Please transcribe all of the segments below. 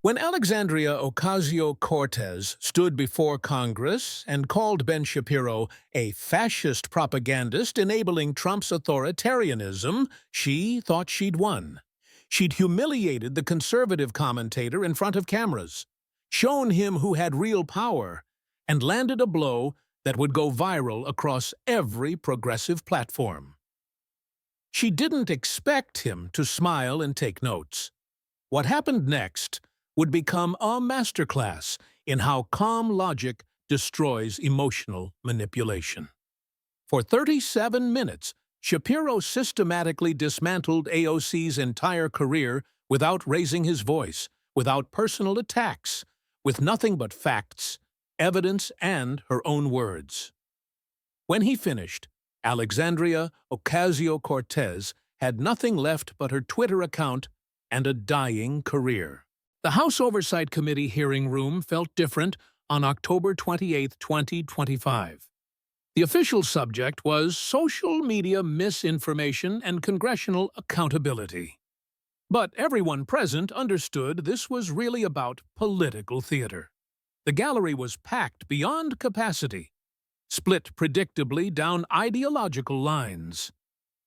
When Alexandria Ocasio-Cortez stood before Congress and called Ben Shapiro a fascist propagandist enabling Trump's authoritarianism, she thought she'd won. She'd humiliated the conservative commentator in front of cameras, shown him who had real power, and landed a blow that would go viral across every progressive platform. She didn't expect him to smile and take notes. What happened next would become a masterclass in how calm logic destroys emotional manipulation. For 37 minutes, Shapiro systematically dismantled AOC's entire career without raising his voice, without personal attacks, with nothing but facts, evidence, and her own words. When he finished, Alexandria Ocasio-Cortez had nothing left but her Twitter account and a dying career. The House Oversight Committee hearing room felt different on October 28, 2025. The official subject was social media misinformation and congressional accountability. But everyone present understood this was really about political theater. The gallery was packed beyond capacity, split predictably down ideological lines.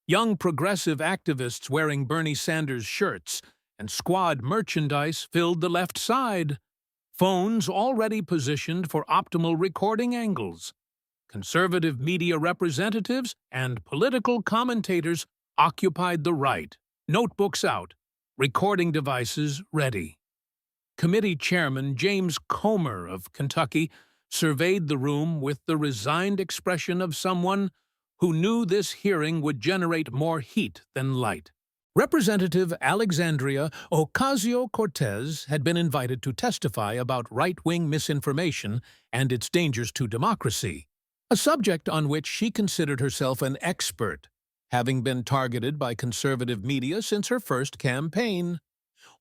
Young progressive activists wearing Bernie Sanders shirts and squad merchandise filled the left side. Phones already positioned for optimal recording angles. Conservative media representatives and political commentators occupied the right, notebooks out, recording devices ready. Committee Chairman James Comer of Kentucky surveyed the room with the resigned expression of someone who knew this hearing would generate more heat than light. Representative Alexandria Ocasio-Cortez had been invited to testify about right-wing misinformation and its dangers to democracy, a subject on which she considered herself an expert, having been targeted by conservative media since her first campaign.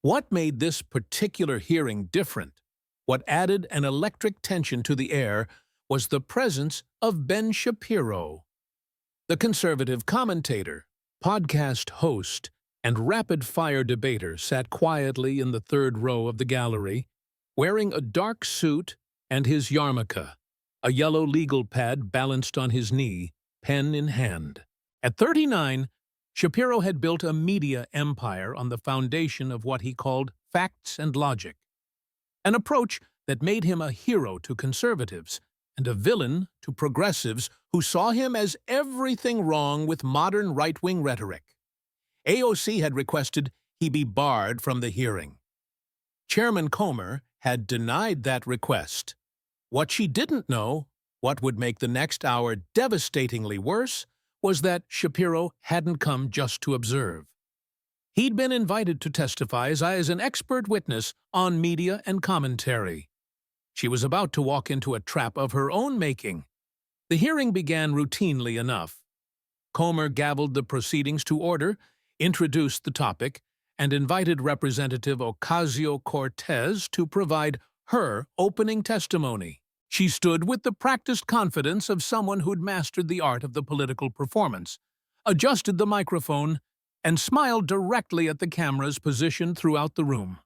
What made this particular hearing different, what added an electric tension to the air, was the presence of Ben Shapiro. The conservative commentator, podcast host, and rapid-fire debater sat quietly in the third row of the gallery, wearing a dark suit and his yarmulke, a yellow legal pad balanced on his knee, pen in hand. At 39, Shapiro had built a media empire on the foundation of what he called facts and logic, an approach that made him a hero to conservatives and a villain to progressives who saw him as everything wrong with modern right-wing rhetoric. AOC had requested he be barred from the hearing. Chairman Comer had denied that request. What she didn't know, what would make the next hour devastatingly worse, was that Shapiro hadn't come just to observe. He'd been invited to testify as an expert witness on media and commentary. She was about to walk into a trap of her own making. The hearing began routinely enough. Comer gavelled the proceedings to order, introduced the topic, and invited Representative Ocasio-Cortez to provide her opening testimony. She stood with the practiced confidence of someone who'd mastered the art of the political performance, adjusted the microphone, and smiled directly at the cameras positioned throughout the room.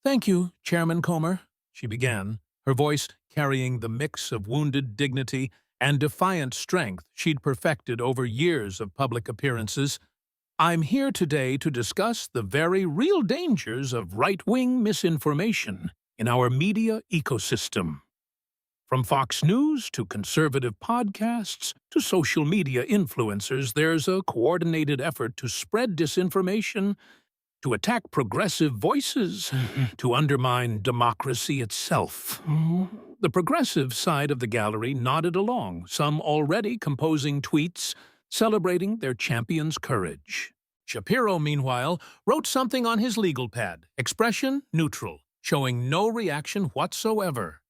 "Thank you, Chairman Comer," she began, her voice carrying the mix of wounded dignity and defiant strength she'd perfected over years of public appearances. "I'm here today to discuss the very real dangers of right-wing misinformation in our media ecosystem. From Fox News to conservative podcasts to social media influencers, there's a coordinated effort to spread disinformation, to attack progressive voices, to undermine democracy itself." The progressive side of the gallery nodded along, some already composing tweets celebrating their champion's courage. Shapiro, meanwhile, wrote something on his legal pad, expression neutral, showing no reaction whatsoever.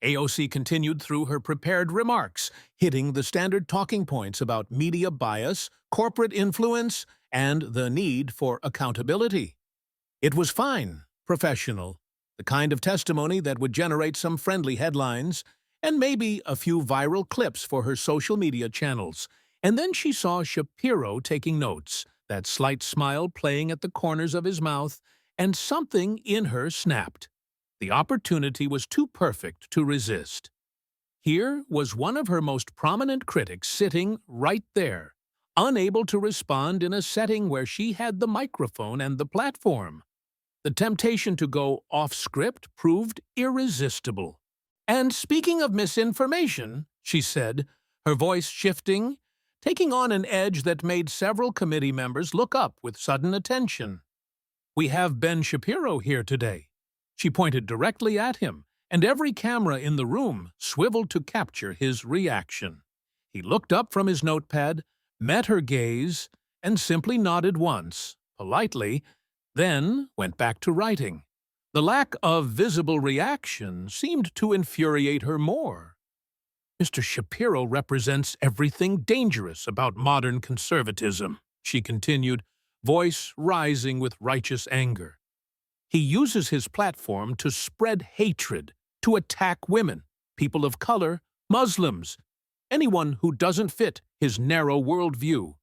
AOC continued through her prepared remarks, hitting the standard talking points about media bias, corporate influence, and the need for accountability. It was fine, professional, the kind of testimony that would generate some friendly headlines and maybe a few viral clips for her social media channels. And then she saw Shapiro taking notes, that slight smile playing at the corners of his mouth, and something in her snapped. The opportunity was too perfect to resist. Here was one of her most prominent critics sitting right there, unable to respond in a setting where she had the microphone and the platform. The temptation to go off-script proved irresistible. "And speaking of misinformation," she said, her voice shifting, taking on an edge that made several committee members look up with sudden attention. "We have Ben Shapiro here today." She pointed directly at him, and every camera in the room swiveled to capture his reaction. He looked up from his notepad, met her gaze, and simply nodded once, politely, then went back to writing. The lack of visible reaction seemed to infuriate her more. "Mr. Shapiro represents everything dangerous about modern conservatism," she continued, voice rising with righteous anger. "He uses his platform to spread hatred, to attack women, people of color, Muslims, anyone who doesn't fit his narrow worldview.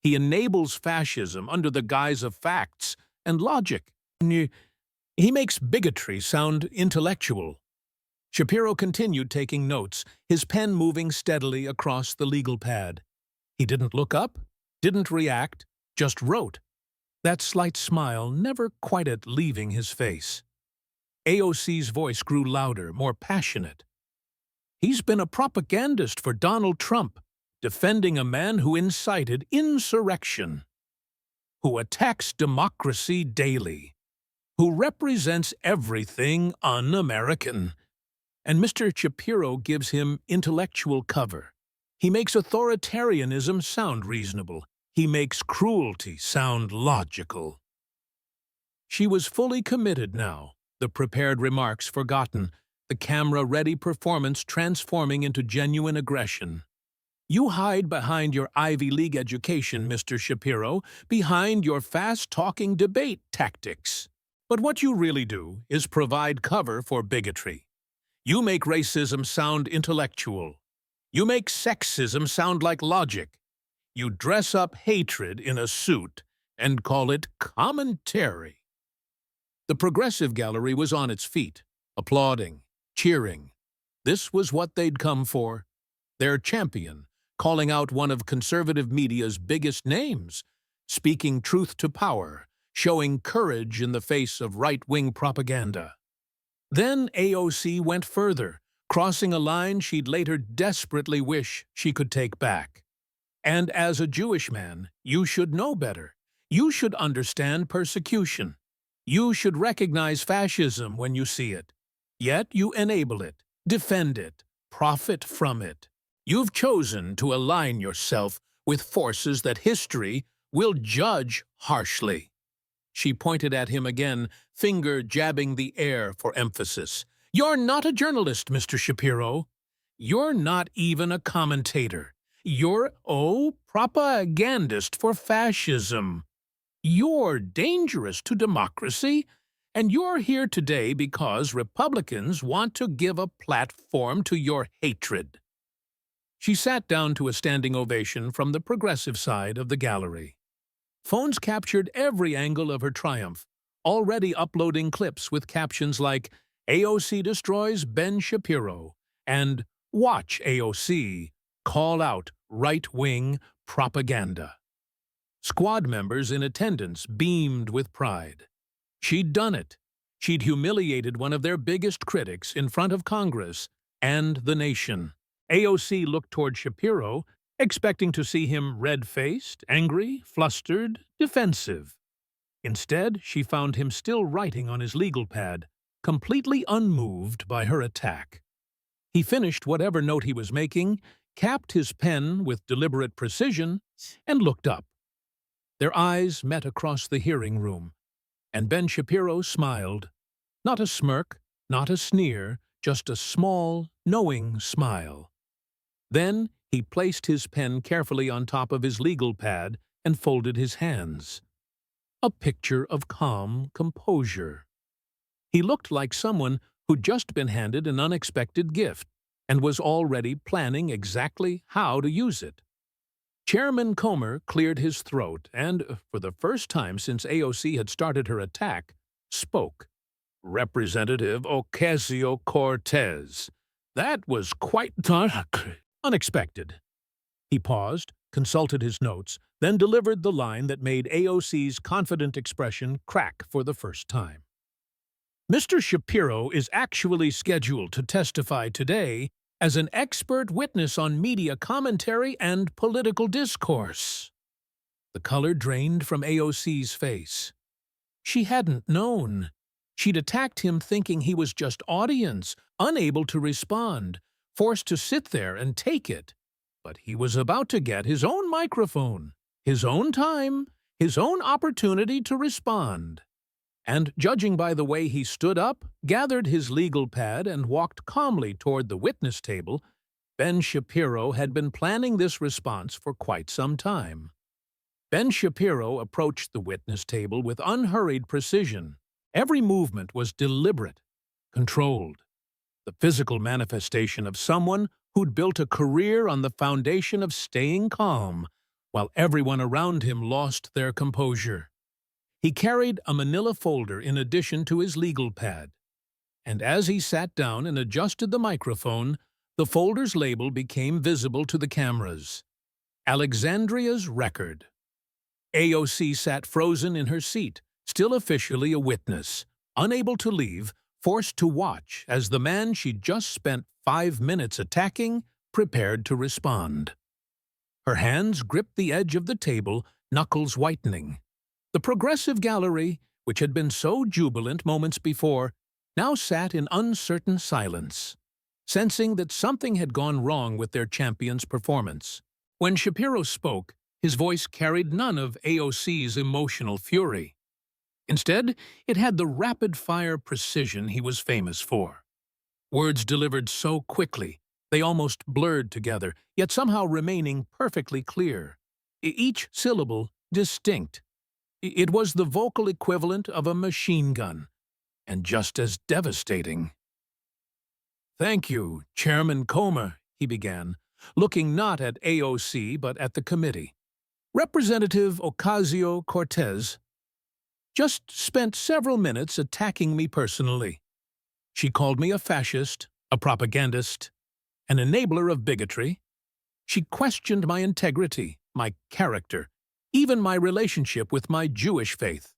He enables fascism under the guise of facts and logic. He makes bigotry sound intellectual." Shapiro continued taking notes, his pen moving steadily across the legal pad. He didn't look up, didn't react, just wrote, that slight smile never quite leaving his face. AOC's voice grew louder, more passionate. "He's been a propagandist for Donald Trump, defending a man who incited insurrection, who attacks democracy daily, who represents everything un-American. And Mr. Shapiro gives him intellectual cover. He makes authoritarianism sound reasonable. He makes cruelty sound logical." She was fully committed now, the prepared remarks forgotten, the camera-ready performance transforming into genuine aggression. "You hide behind your Ivy League education, Mr. Shapiro, behind your fast-talking debate tactics. But what you really do is provide cover for bigotry. You make racism sound intellectual. You make sexism sound like logic. You dress up hatred in a suit and call it commentary." The progressive gallery was on its feet, applauding, cheering. This was what they'd come for. Their champion, calling out one of conservative media's biggest names, speaking truth to power, showing courage in the face of right-wing propaganda. Then AOC went further, crossing a line she'd later desperately wish she could take back. "And as a Jewish man, you should know better. You should understand persecution. You should recognize fascism when you see it. Yet you enable it, defend it, profit from it. You've chosen to align yourself with forces that history will judge harshly." She pointed at him again, finger jabbing the air for emphasis. "You're not a journalist, Mr. Shapiro. You're not even a commentator. You're a propagandist for fascism. You're dangerous to democracy, and you're here today because Republicans want to give a platform to your hatred." She sat down to a standing ovation from the progressive side of the gallery. Phones captured every angle of her triumph, already uploading clips with captions like, "AOC destroys Ben Shapiro," and "Watch AOC call out right-wing propaganda." Squad members in attendance beamed with pride. She'd done it. She'd humiliated one of their biggest critics in front of Congress and the nation. AOC looked toward Shapiro, expecting to see him red-faced, angry, flustered, defensive. Instead, she found him still writing on his legal pad, completely unmoved by her attack. He finished whatever note he was making, capped his pen with deliberate precision, and looked up. Their eyes met across the hearing room, and Ben Shapiro smiled. Not a smirk, not a sneer, just a small, knowing smile. Then he placed his pen carefully on top of his legal pad and folded his hands. A picture of calm composure. He looked like someone who'd just been handed an unexpected gift and was already planning exactly how to use it. Chairman Comer cleared his throat and, for the first time since AOC had started her attack, spoke. Representative Ocasio-Cortez. That was quite unexpected. He paused, consulted his notes, then delivered the line that made AOC's confident expression crack for the first time. Mr. Shapiro is actually scheduled to testify today as an expert witness on media commentary and political discourse. The color drained from AOC's face. She hadn't known. She'd attacked him thinking he was just audience, unable to respond, forced to sit there and take it. But he was about to get his own microphone, his own time, his own opportunity to respond. And judging by the way he stood up, gathered his legal pad, and walked calmly toward the witness table, Ben Shapiro had been planning this response for quite some time. Ben Shapiro approached the witness table with unhurried precision. Every movement was deliberate, controlled, the physical manifestation of someone who'd built a career on the foundation of staying calm, while everyone around him lost their composure. He carried a manila folder in addition to his legal pad, and as he sat down and adjusted the microphone, the folder's label became visible to the cameras. Alexandria's Record. AOC sat frozen in her seat, still officially a witness, unable to leave, forced to watch as the man she'd just spent 5 minutes attacking prepared to respond. Her hands gripped the edge of the table, knuckles whitening. The progressive gallery, which had been so jubilant moments before, now sat in uncertain silence, sensing that something had gone wrong with their champion's performance. When Shapiro spoke, his voice carried none of AOC's emotional fury. Instead, it had the rapid-fire precision he was famous for. Words delivered so quickly, they almost blurred together, yet somehow remaining perfectly clear. Each syllable distinct. It was the vocal equivalent of a machine gun, and just as devastating. "Thank you, Chairman Comer," he began, looking not at AOC but at the committee. "Representative Ocasio-Cortez just spent several minutes attacking me personally. She called me a fascist, a propagandist, an enabler of bigotry. She questioned my integrity, my character, even my relationship with my Jewish faith."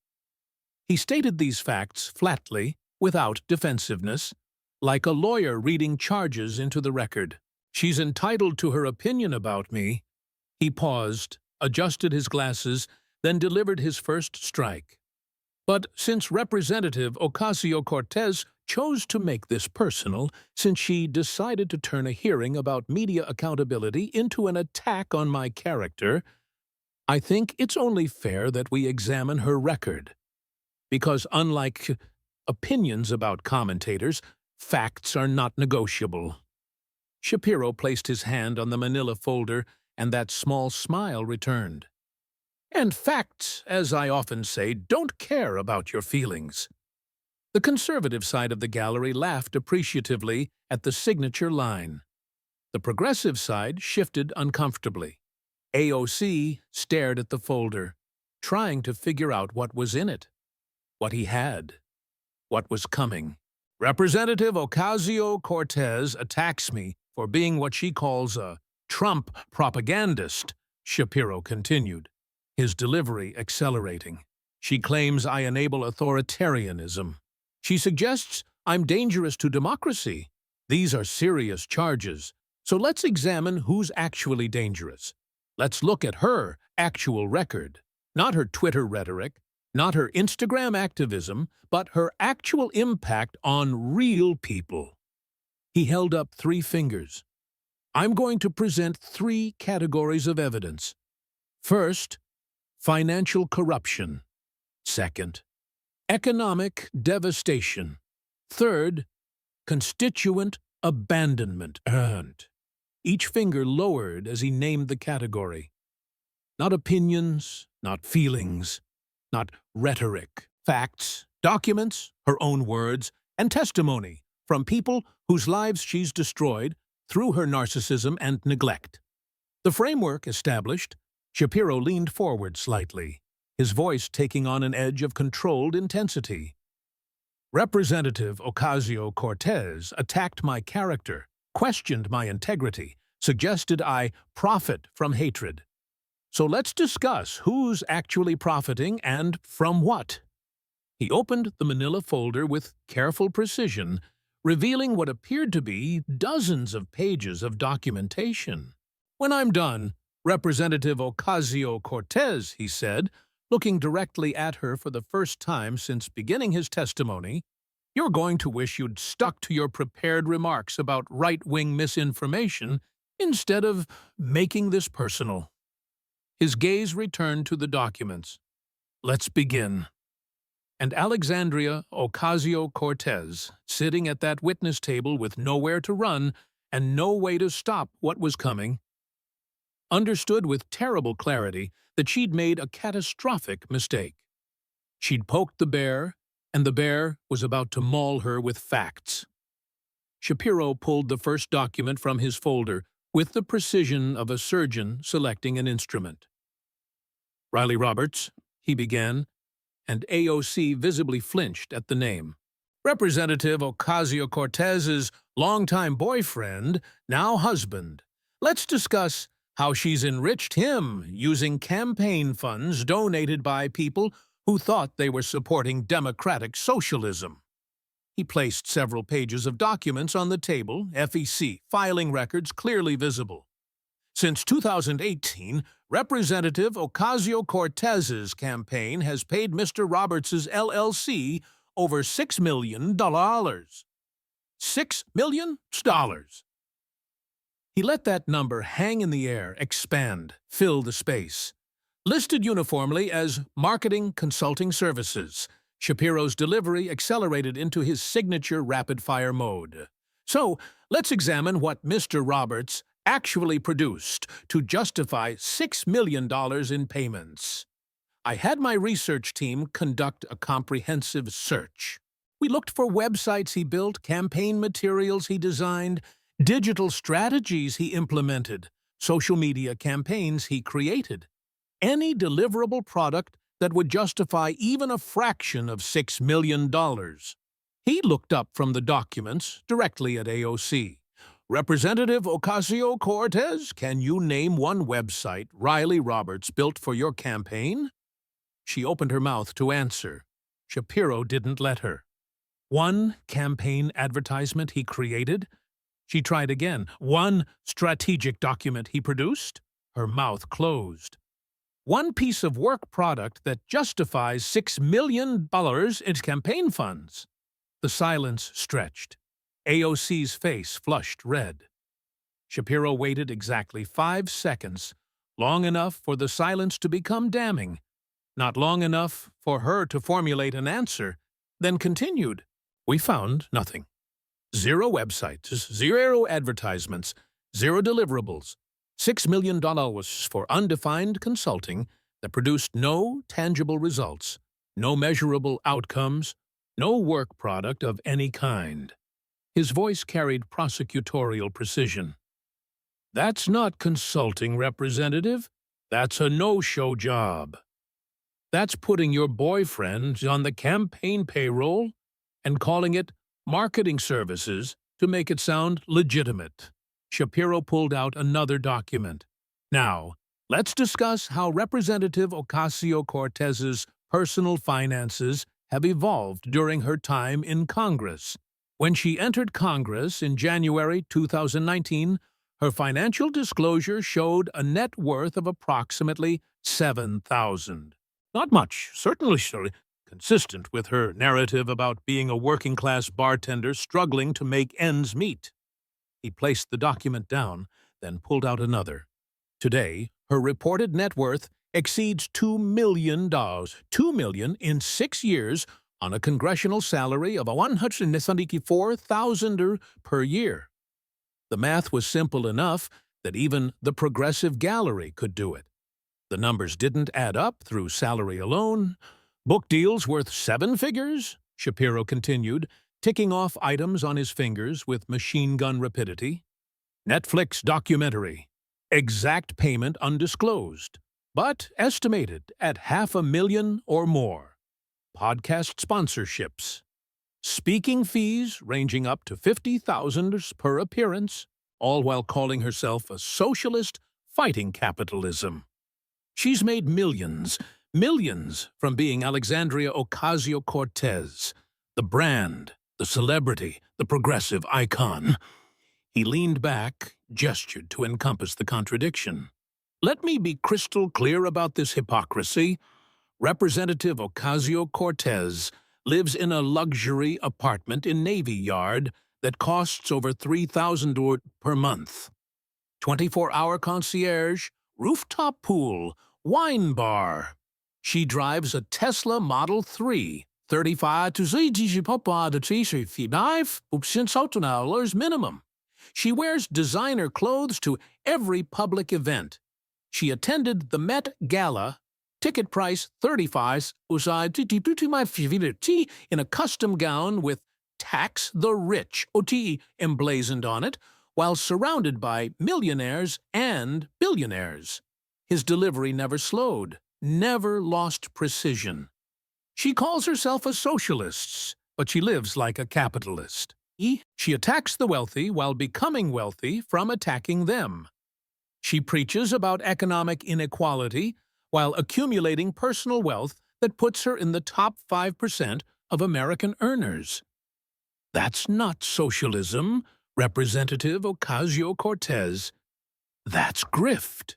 He stated these facts flatly, without defensiveness, like a lawyer reading charges into the record. "She's entitled to her opinion about me." He paused, adjusted his glasses, then delivered his first strike. "But since Representative Ocasio-Cortez chose to make this personal, since she decided to turn a hearing about media accountability into an attack on my character, I think it's only fair that we examine her record. Because unlike opinions about commentators, facts are not negotiable." Shapiro placed his hand on the manila folder, and that small smile returned. "And facts, as I often say, don't care about your feelings." The conservative side of the gallery laughed appreciatively at the signature line. The progressive side shifted uncomfortably. AOC stared at the folder, trying to figure out what was in it, what he had, what was coming. "Representative Ocasio-Cortez attacks me for being what she calls a Trump propagandist," Shapiro continued, his delivery accelerating. "She claims I enable authoritarianism. She suggests I'm dangerous to democracy. These are serious charges, so let's examine who's actually dangerous. Let's look at her actual record, not her Twitter rhetoric, not her Instagram activism, but her actual impact on real people." He held up 3 fingers. "I'm going to present 3 categories of evidence. First, financial corruption. Second, economic devastation. Third, constituent abandonment earned." Each finger lowered as he named the category. Not opinions, not feelings, not rhetoric. Facts, documents, her own words, and testimony from people whose lives she's destroyed through her narcissism and neglect. The framework established, Shapiro leaned forward slightly, his voice taking on an edge of controlled intensity. Representative Ocasio-Cortez attacked my character, questioned my integrity, suggested I profit from hatred. So let's discuss who's actually profiting and from what. He opened the manila folder with careful precision, revealing what appeared to be dozens of pages of documentation. When I'm done, Representative Ocasio-Cortez, he said, looking directly at her for the first time since beginning his testimony, you're going to wish you'd stuck to your prepared remarks about right-wing misinformation instead of making this personal. His gaze returned to the documents. Let's begin. And Alexandria Ocasio-Cortez, sitting at that witness table with nowhere to run and no way to stop what was coming, understood with terrible clarity that she'd made a catastrophic mistake. She'd poked the bear, and the bear was about to maul her with facts. Shapiro pulled the first document from his folder with the precision of a surgeon selecting an instrument. Riley Roberts, he began, and AOC visibly flinched at the name. Representative Ocasio-Cortez's longtime boyfriend, now husband. Let's discuss how she's enriched him using campaign funds donated by people who thought they were supporting democratic socialism. He placed several pages of documents on the table, FEC, filing records clearly visible. Since 2018, Representative Ocasio-Cortez's campaign has paid Mr. Roberts's LLC over $6 million. $6 million? He let that number hang in the air, expand, fill the space. Listed uniformly as marketing consulting services, Shapiro's delivery accelerated into his signature rapid-fire mode. So, let's examine what Mr. Roberts actually produced to justify $6 million in payments. I had my research team conduct a comprehensive search. We looked for websites he built, campaign materials he designed, digital strategies he implemented, social media campaigns he created. Any deliverable product that would justify even a fraction of $6 million. He looked up from the documents directly at AOC. Representative Ocasio-Cortez, can you name one website Riley Roberts built for your campaign? She opened her mouth to answer. Shapiro didn't let her. One campaign advertisement he created? She tried again. One strategic document he produced? Her mouth closed. One piece of work product that justifies $6 million in campaign funds? The silence stretched. AOC's face flushed red. Shapiro waited exactly 5 seconds, long enough for the silence to become damning, not long enough for her to formulate an answer, then continued. We found nothing. 0 websites, 0 advertisements, 0 deliverables. $6 million for undefined consulting that produced no tangible results, no measurable outcomes, no work product of any kind. His voice carried prosecutorial precision. That's not consulting, Representative. That's a no-show job. That's putting your boyfriend on the campaign payroll and calling it marketing services to make it sound legitimate. Shapiro pulled out another document. Now, let's discuss how Representative Ocasio-Cortez's personal finances have evolved during her time in Congress. When she entered Congress in January 2019, her financial disclosure showed a net worth of approximately $7,000. Not much, certainly consistent with her narrative about being a working-class bartender struggling to make ends meet. He placed the document down, then pulled out another. Today, her reported net worth exceeds $2 million. $2 million in 6 years on a congressional salary of $174,000 per year. The math was simple enough that even the Progressive Gallery could do it. The numbers didn't add up through salary alone. Book deals worth 7 figures, Shapiro continued, ticking off items on his fingers with machine gun rapidity. Netflix documentary. Exact payment undisclosed, but estimated at $500,000 or more. Podcast sponsorships. speaking fees ranging up to $50,000 per appearance, all while calling herself a socialist fighting capitalism. She's made millions, millions from being Alexandria Ocasio-Cortez, the brand, the celebrity, the progressive icon. He leaned back, gestured to encompass the contradiction. Let me be crystal clear about this hypocrisy. Representative Ocasio-Cortez lives in a luxury apartment in Navy Yard that costs over $3,000 per month. 24-hour concierge, rooftop pool, wine bar. She drives a Tesla Model 3, 35 to $5 minimum. She wears designer clothes to every public event. She attended the Met Gala, ticket price $35, in a custom gown with "Tax the Rich" emblazoned on it, while surrounded by millionaires and billionaires. His delivery never slowed, never lost precision. She calls herself a socialist, but she lives like a capitalist. She attacks the wealthy while becoming wealthy from attacking them. She preaches about economic inequality while accumulating personal wealth that puts her in the top 5% of American earners. That's not socialism, Representative Ocasio-Cortez. That's grift.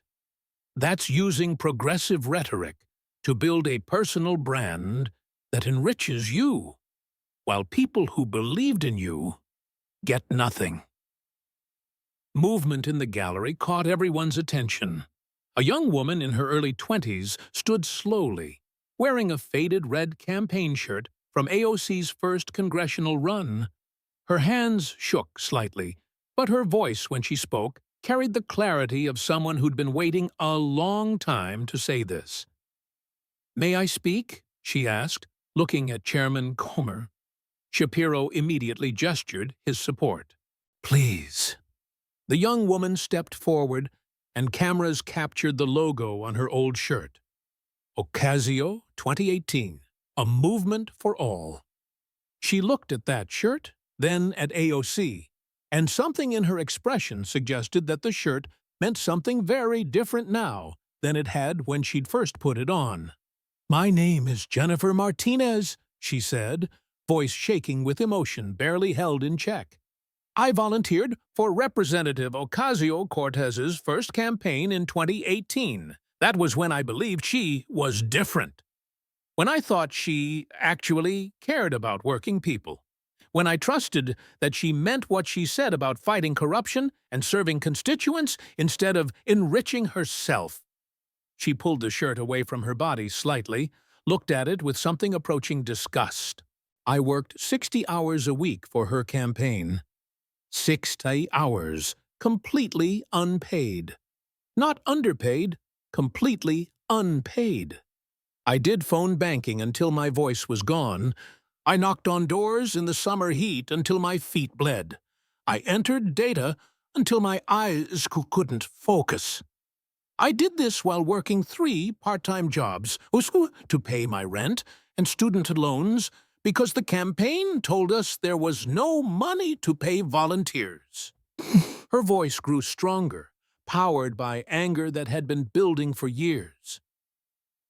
That's using progressive rhetoric to build a personal brand that enriches you, while people who believed in you get nothing. Movement in the gallery caught everyone's attention. A young woman in her early 20s stood slowly, wearing a faded red campaign shirt from AOC's first congressional run. Her hands shook slightly, but her voice when she spoke carried the clarity of someone who'd been waiting a long time to say this. "May I speak?" she asked, looking at Chairman Comer. Shapiro immediately gestured his support. "Please." The young woman stepped forward, and cameras captured the logo on her old shirt. Ocasio 2018, a movement for all. She looked at that shirt, then at AOC, and something in her expression suggested that the shirt meant something very different now than it had when she'd first put it on. "My name is Jennifer Martinez," she said, voice shaking with emotion barely held in check. "I volunteered for Representative Ocasio-Cortez's first campaign in 2018. That was when I believed she was different. When I thought she actually cared about working people. When I trusted that she meant what she said about fighting corruption and serving constituents instead of enriching herself." She pulled the shirt away from her body slightly, looked at it with something approaching disgust. "I worked 60 hours a week for her campaign. 60 hours, completely unpaid. Not underpaid, completely unpaid. I did phone banking until my voice was gone. I knocked on doors in the summer heat until my feet bled. I entered data until my eyes couldn't focus. I did this while working 3 part-time jobs to pay my rent and student loans because the campaign told us there was no money to pay volunteers." Her voice grew stronger, powered by anger that had been building for years.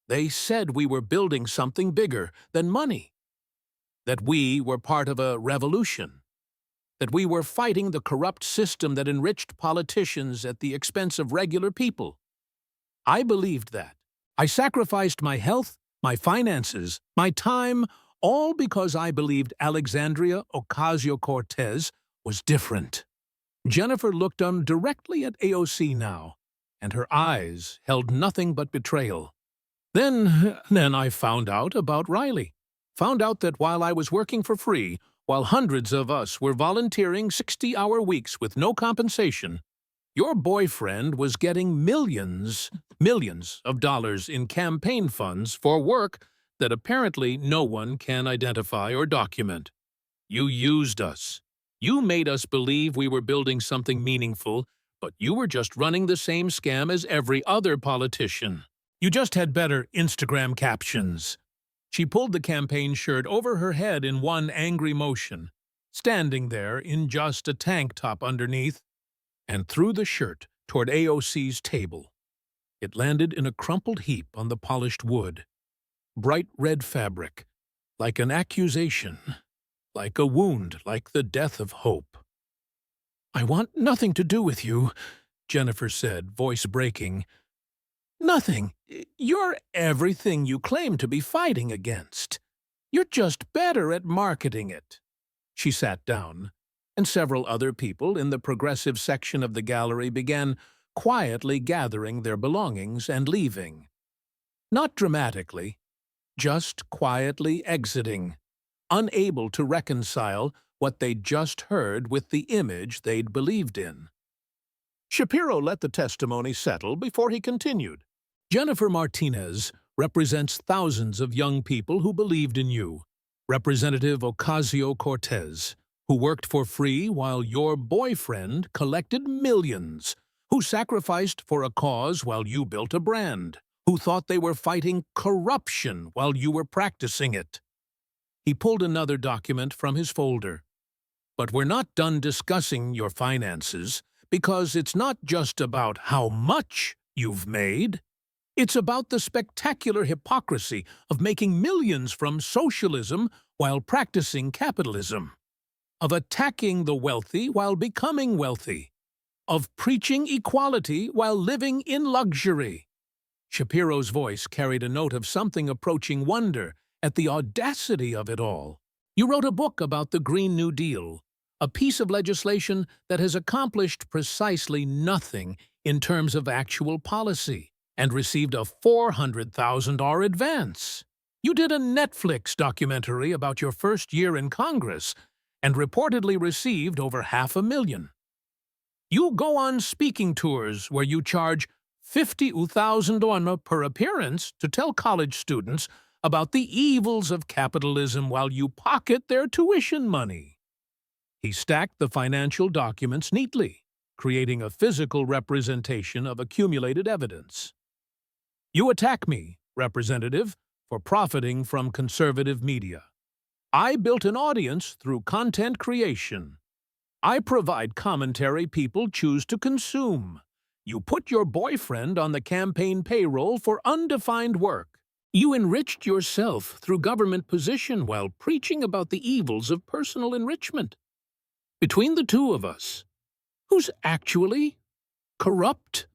"They said we were building something bigger than money. That we were part of a revolution. That we were fighting the corrupt system that enriched politicians at the expense of regular people. I believed that. I sacrificed my health, my finances, my time, all because I believed Alexandria Ocasio-Cortez was different." Jennifer looked directly at AOC now, and her eyes held nothing but betrayal. Then I found out about Riley. Found out that while I was working for free, while hundreds of us were volunteering 60-hour weeks with no compensation, your boyfriend was getting millions of dollars in campaign funds for work that apparently no one can identify or document. You used us. You made us believe we were building something meaningful, but you were just running the same scam as every other politician. You just had better Instagram captions. She pulled the campaign shirt over her head in one angry motion, standing there in just a tank top underneath, and threw the shirt toward AOC's table. It landed in a crumpled heap on the polished wood. Bright red fabric, like an accusation, like a wound, like the death of hope. "I want nothing to do with you," Jennifer said, voice breaking. "Nothing. You're everything you claim to be fighting against. You're just better at marketing it." She sat down, and several other people in the progressive section of the gallery began quietly gathering their belongings and leaving. Not dramatically, just quietly exiting, unable to reconcile what they'd just heard with the image they'd believed in. Shapiro let the testimony settle before he continued. "Jennifer Martinez represents thousands of young people who believed in you. Representative Ocasio-Cortez, who worked for free while your boyfriend collected millions, who sacrificed for a cause while you built a brand, who thought they were fighting corruption while you were practicing it." He pulled another document from his folder. "But we're not done discussing your finances, because it's not just about how much you've made. It's about the spectacular hypocrisy of making millions from socialism while practicing capitalism, of attacking the wealthy while becoming wealthy, of preaching equality while living in luxury." Shapiro's voice carried a note of something approaching wonder at the audacity of it all. "You wrote a book about the Green New Deal, a piece of legislation that has accomplished precisely nothing in terms of actual policy, and received a $400,000 advance. You did a Netflix documentary about your first year in Congress and reportedly received over $500,000. You go on speaking tours where you charge $50,000 per appearance to tell college students about the evils of capitalism while you pocket their tuition money." He stacked the financial documents neatly, creating a physical representation of accumulated evidence. "You attack me, Representative, for profiting from conservative media. I built an audience through content creation. I provide commentary people choose to consume. You put your boyfriend on the campaign payroll for undefined work. You enriched yourself through government position while preaching about the evils of personal enrichment. Between the two of us, who's actually corrupt?"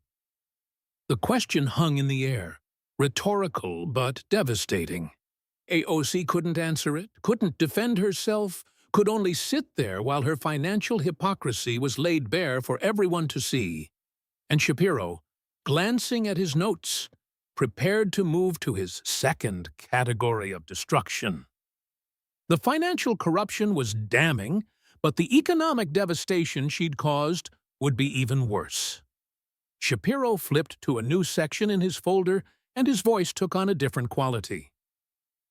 The question hung in the air, rhetorical but devastating. AOC couldn't answer it, couldn't defend herself, could only sit there while her financial hypocrisy was laid bare for everyone to see. And Shapiro, glancing at his notes, prepared to move to his second category of destruction. The financial corruption was damning, but the economic devastation she'd caused would be even worse. Shapiro flipped to a new section in his folder, and his voice took on a different quality.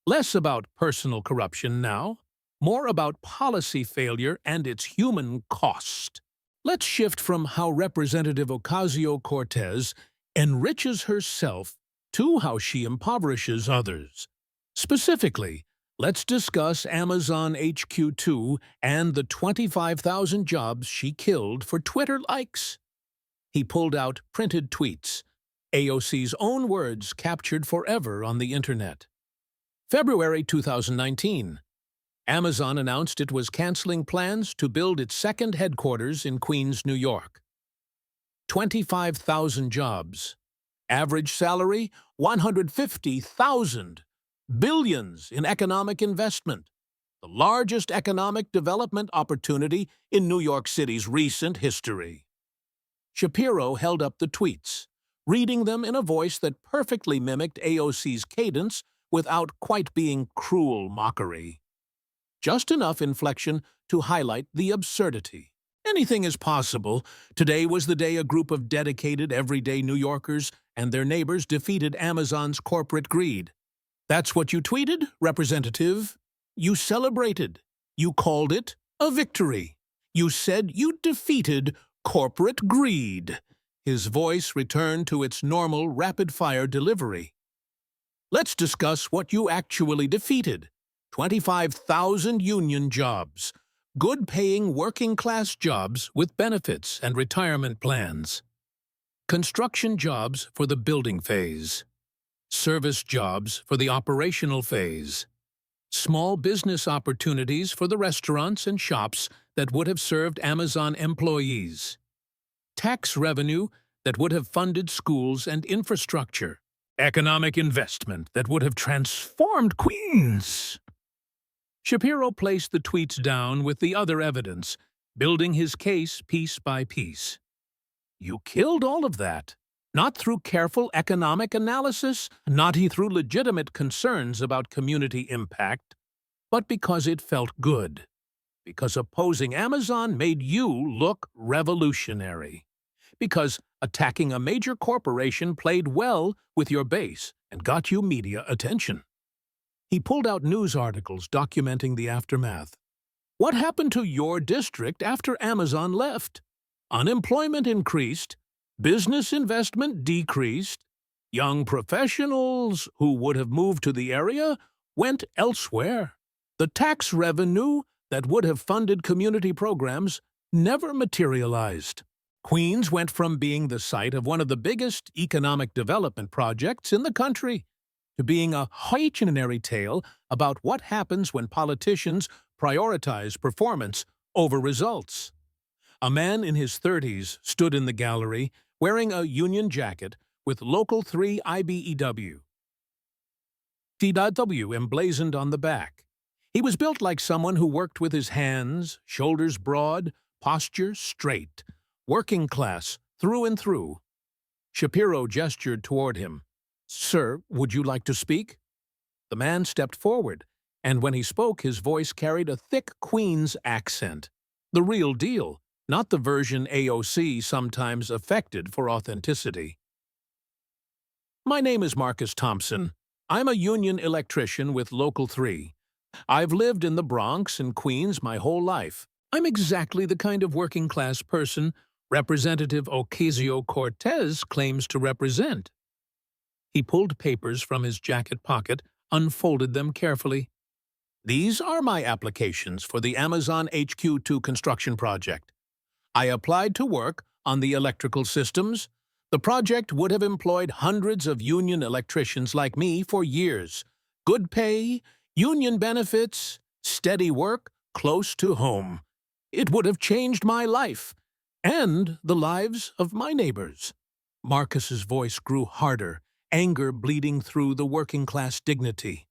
Less about personal corruption now, more about policy failure and its human cost. Let's shift from how Representative Ocasio-Cortez enriches herself to how she impoverishes others. Specifically, let's discuss Amazon HQ2 and the 25,000 jobs she killed for Twitter likes. He pulled out printed tweets, AOC's own words captured forever on the internet. February 2019. Amazon announced it was canceling plans to build its second headquarters in Queens, New York. 25,000 jobs. Average salary, $150,000. Billions in economic investment. The largest economic development opportunity in New York City's recent history. Shapiro held up the tweets, reading them in a voice that perfectly mimicked AOC's cadence without quite being cruel mockery. Just enough inflection to highlight the absurdity. Anything is possible. Today was the day a group of dedicated, everyday New Yorkers and their neighbors defeated Amazon's corporate greed. That's what you tweeted, Representative. You celebrated. You called it a victory. You said you defeated corporate greed. His voice returned to its normal, rapid-fire delivery. Let's discuss what you actually defeated. 25,000 union jobs. Good-paying working-class jobs with benefits and retirement plans. Construction jobs for the building phase. Service jobs for the operational phase. Small business opportunities for the restaurants and shops that would have served Amazon employees. Tax revenue that would have funded schools and infrastructure. Economic investment that would have transformed Queens. Shapiro placed the tweets down with the other evidence, building his case piece by piece. You killed all of that. Not through careful economic analysis, not through legitimate concerns about community impact, but because it felt good. Because opposing Amazon made you look revolutionary. Because attacking a major corporation played well with your base and got you media attention. He pulled out news articles documenting the aftermath. What happened to your district after Amazon left? Unemployment increased, business investment decreased, young professionals who would have moved to the area went elsewhere. The tax revenue that would have funded community programs never materialized. Queens went from being the site of one of the biggest economic development projects in the country to being a cautionary tale about what happens when politicians prioritize performance over results. A man in his 30s stood in the gallery wearing a union jacket with Local 3 IBEW DW emblazoned on the back. He was built like someone who worked with his hands, shoulders broad, posture straight, working class through and through. Shapiro gestured toward him. "Sir, would you like to speak?" The man stepped forward, and when he spoke, his voice carried a thick Queen's accent. The real deal, not the version AOC sometimes affected for authenticity. "My name is Marcus Thompson. I'm a union electrician with Local 3. I've lived in the Bronx and Queens my whole life. I'm exactly the kind of working-class person Representative Ocasio-Cortez claims to represent." He pulled papers from his jacket pocket, unfolded them carefully. "These are my applications for the Amazon HQ2 construction project. I applied to work on the electrical systems. The project would have employed hundreds of union electricians like me for years. Good pay, union benefits, steady work, close to home. It would have changed my life and the lives of my neighbors." Marcus's voice grew harder, anger bleeding through the working-class dignity.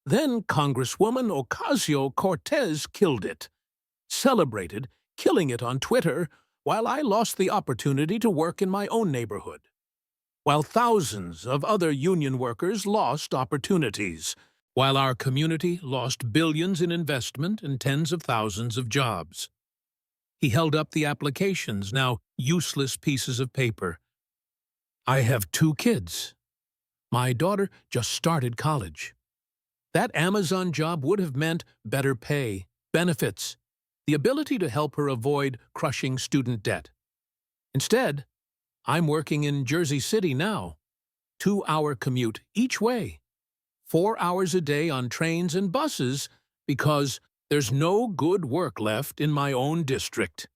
"Then Congresswoman Ocasio-Cortez killed it. Celebrated, killing it on Twitter, while I lost the opportunity to work in my own neighborhood. While thousands of other union workers lost opportunities. While our community lost billions in investment and tens of thousands of jobs." He held up the applications, now useless pieces of paper. "I have 2 kids. My daughter just started college. That Amazon job would have meant better pay, benefits, the ability to help her avoid crushing student debt. Instead, I'm working in Jersey City now. 2-hour commute each way. 4 hours a day on trains and buses because there's no good work left in my own district."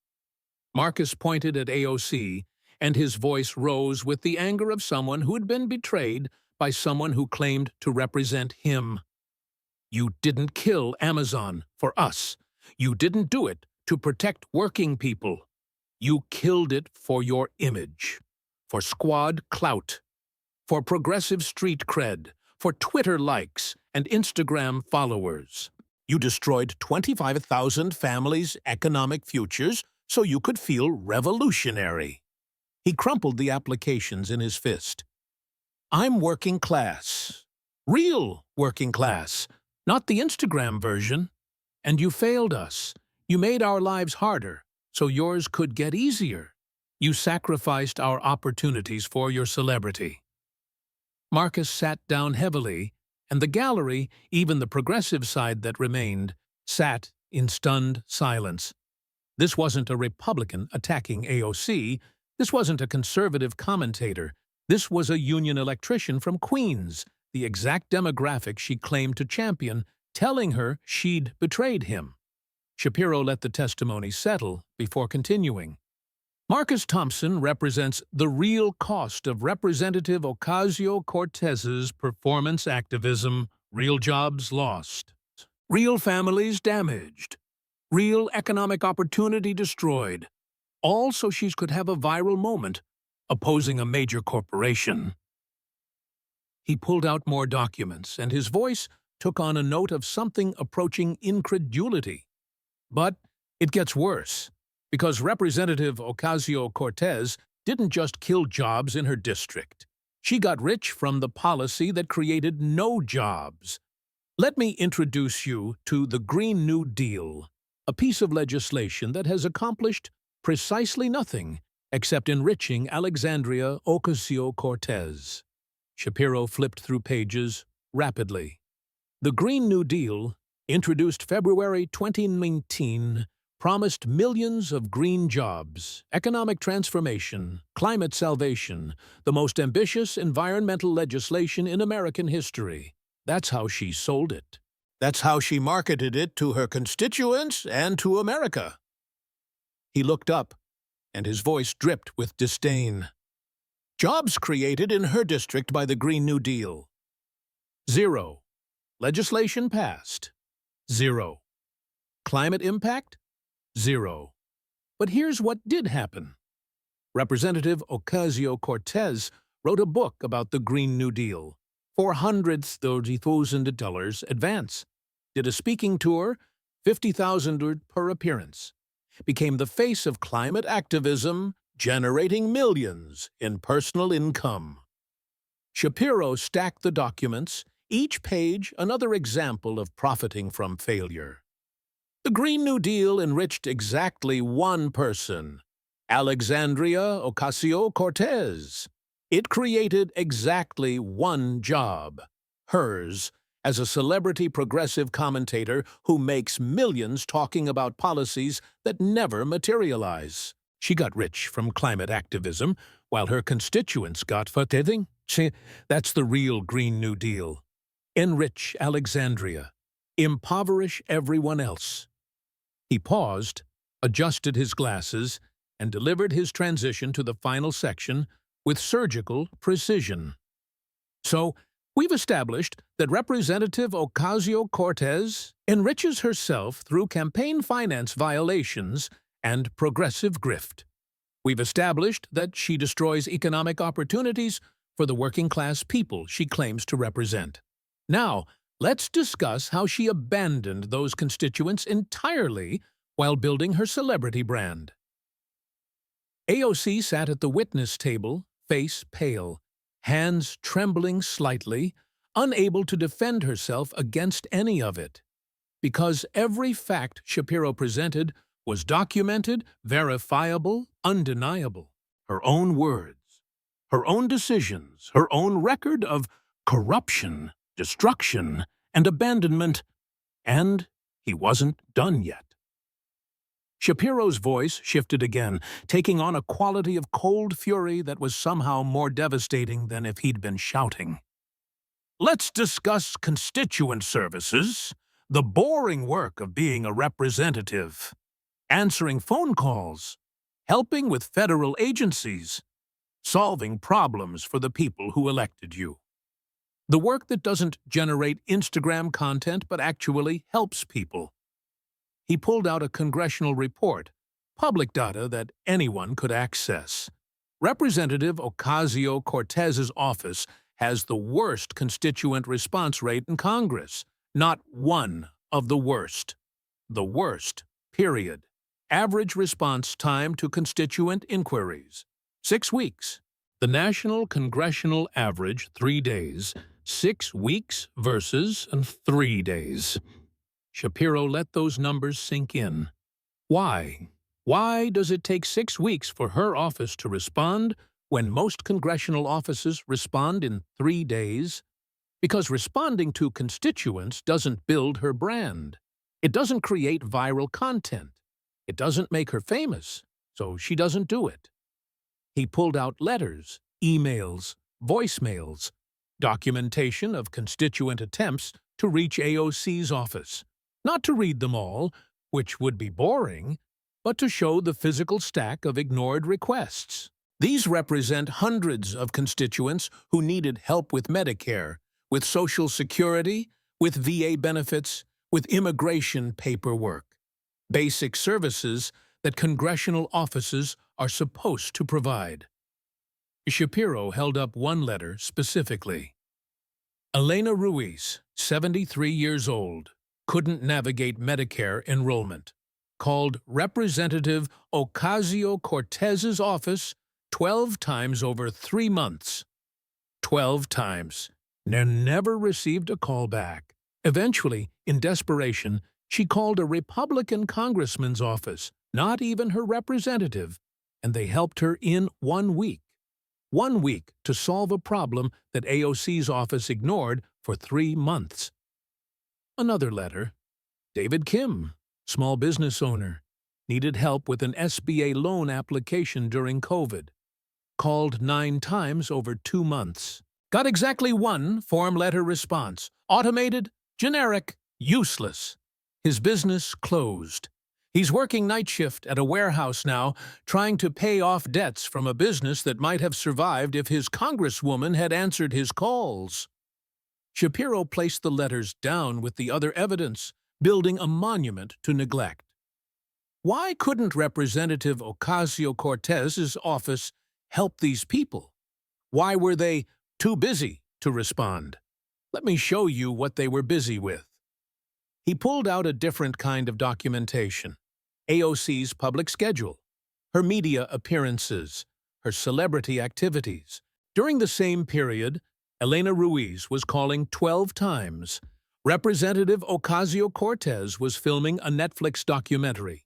Marcus pointed at AOC, and his voice rose with the anger of someone who had been betrayed by someone who claimed to represent him. "You didn't kill Amazon for us. You didn't do it to protect working people. You killed it for your image, for squad clout, for progressive street cred, for Twitter likes and Instagram followers. You destroyed 25,000 families' economic futures so you could feel revolutionary." He crumpled the applications in his fist. "I'm working class. Real working class, not the Instagram version. And you failed us. You made our lives harder, so yours could get easier. You sacrificed our opportunities for your celebrity." Marcus sat down heavily, and the gallery, even the progressive side that remained, sat in stunned silence. This wasn't a Republican attacking AOC. This wasn't a conservative commentator. This was a union electrician from Queens, the exact demographic she claimed to champion, telling her she'd betrayed him. Shapiro let the testimony settle before continuing. Marcus Thompson represents the real cost of Representative Ocasio-Cortez's performance activism, real jobs lost, real families damaged, real economic opportunity destroyed, all so she could have a viral moment opposing a major corporation. He pulled out more documents, and his voice took on a note of something approaching incredulity. But it gets worse, because Representative Ocasio-Cortez didn't just kill jobs in her district. She got rich from the policy that created no jobs. Let me introduce you to the Green New Deal, a piece of legislation that has accomplished precisely nothing except enriching Alexandria Ocasio-Cortez. Shapiro flipped through pages rapidly. The Green New Deal, introduced February 2019, promised millions of green jobs, economic transformation, climate salvation, the most ambitious environmental legislation in American history. That's how she sold it. That's how she marketed it to her constituents and to America. He looked up, and his voice dripped with disdain. Jobs created in her district by the Green New Deal. 0. Legislation passed. 0. Climate impact? 0. But here's what did happen. Representative Ocasio-Cortez wrote a book about the Green New Deal, $430,000 advance, did a speaking tour, $50,000 per appearance, became the face of climate activism, generating millions in personal income. Shapiro stacked the documents, each page another example of profiting from failure. The Green New Deal enriched exactly one person, Alexandria Ocasio-Cortez. It created exactly one job, hers, as a celebrity progressive commentator who makes millions talking about policies that never materialize. She got rich from climate activism, while her constituents got forgetting. That's the real Green New Deal. Enrich Alexandria. Impoverish everyone else. He paused, adjusted his glasses, and delivered his transition to the final section with surgical precision. So, we've established that Representative Ocasio-Cortez enriches herself through campaign finance violations and progressive grift. We've established that she destroys economic opportunities for the working-class people she claims to represent. Now, let's discuss how she abandoned those constituents entirely while building her celebrity brand. AOC sat at the witness table, face pale, hands trembling slightly, unable to defend herself against any of it. Because every fact Shapiro presented was documented, verifiable, undeniable. Her own words, her own decisions, her own record of corruption, destruction, and abandonment, and he wasn't done yet. Shapiro's voice shifted again, taking on a quality of cold fury that was somehow more devastating than if he'd been shouting. Let's discuss constituent services, the boring work of being a representative, answering phone calls, helping with federal agencies, solving problems for the people who elected you. The work that doesn't generate Instagram content but actually helps people. He pulled out a congressional report, public data that anyone could access. Representative Ocasio-Cortez's office has the worst constituent response rate in Congress. Not one of the worst. The worst, period. Average response time to constituent inquiries, 6 weeks. The national congressional average, 3 days. 6 weeks versus 3 days. Shapiro let those numbers sink in. Why? Why does it take 6 weeks for her office to respond when most congressional offices respond in 3 days? Because responding to constituents doesn't build her brand. It doesn't create viral content. It doesn't make her famous, so she doesn't do it. He pulled out letters, emails, voicemails, documentation of constituent attempts to reach AOC's office. Not to read them all, which would be boring, but to show the physical stack of ignored requests. These represent hundreds of constituents who needed help with Medicare, with Social Security, with VA benefits, with immigration paperwork. Basic services that congressional offices are supposed to provide. Shapiro held up one letter specifically. Elena Ruiz, 73 years old, couldn't navigate Medicare enrollment. Called Representative Ocasio-Cortez's office 12 times over 3 months. 12 times. Never received a call back. Eventually, in desperation, she called a Republican congressman's office, not even her representative, and they helped her in 1 week. 1 week to solve a problem that AOC's office ignored for 3 months. Another letter. David Kim, small business owner, needed help with an SBA loan application during COVID. Called 9 times over 2 months. Got exactly 1 form letter response. Automated, generic, useless. His business closed. He's working night shift at a warehouse now, trying to pay off debts from a business that might have survived if his congresswoman had answered his calls. Shapiro placed the letters down with the other evidence, building a monument to neglect. Why couldn't Representative Ocasio-Cortez's office help these people? Why were they too busy to respond? Let me show you what they were busy with. He pulled out a different kind of documentation. AOC's public schedule, her media appearances, her celebrity activities. During the same period, Elena Ruiz was calling 12 times. Representative Ocasio-Cortez was filming a Netflix documentary,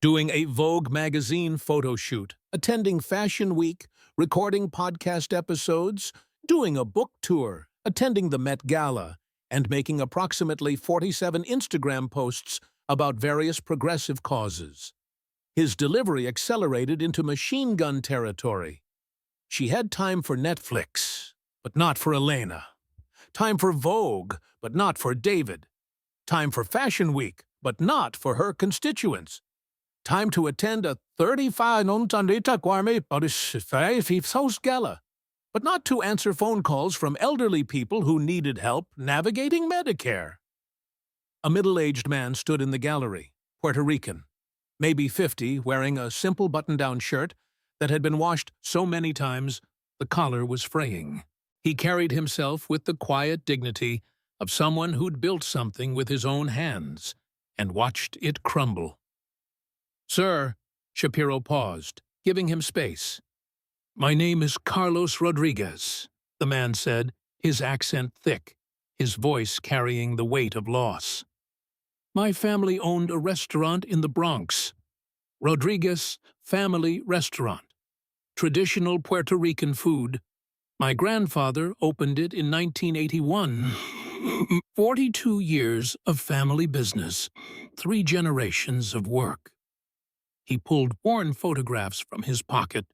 doing a Vogue magazine photo shoot, attending Fashion Week, recording podcast episodes, doing a book tour, attending the Met Gala, and making approximately 47 Instagram posts about various progressive causes. His delivery accelerated into machine gun territory. She had time for Netflix, but not for Elena. Time for Vogue, but not for David. Time for Fashion Week, but not for her constituents. Time to attend a 35 gala, but not to answer phone calls from elderly people who needed help navigating Medicare. A middle-aged man stood in the gallery, Puerto Rican, maybe 50, wearing a simple button-down shirt that had been washed so many times the collar was fraying. He carried himself with the quiet dignity of someone who'd built something with his own hands and watched it crumble. "Sir," Shapiro paused, giving him space. "My name is Carlos Rodriguez," the man said, his accent thick, his voice carrying the weight of loss. "My family owned a restaurant in the Bronx. Rodriguez Family Restaurant. Traditional Puerto Rican food. My grandfather opened it in 1981. 42 years of family business. 3 generations of work." He pulled worn photographs from his pocket,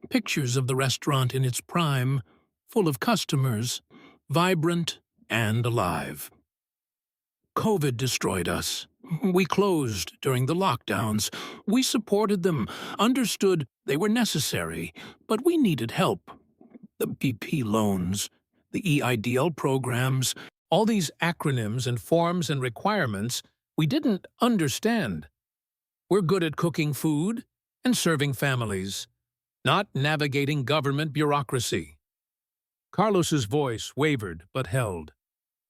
pictures of the restaurant in its prime, full of customers, vibrant and alive. "COVID destroyed us. We closed during the lockdowns. We supported them, understood they were necessary, but we needed help. The PP loans, the EIDL programs, all these acronyms and forms and requirements we didn't understand. We're good at cooking food and serving families, not navigating government bureaucracy." Carlos's voice wavered but held.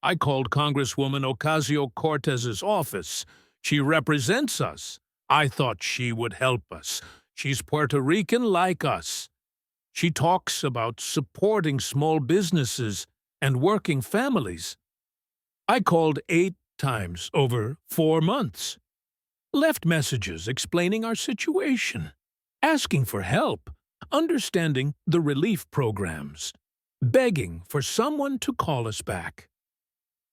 "I called Congresswoman Ocasio-Cortez's office. She represents us. I thought she would help us. She's Puerto Rican like us. She talks about supporting small businesses and working families. I called 8 times over 4 months. Left messages explaining our situation, asking for help, understanding the relief programs, begging for someone to call us back."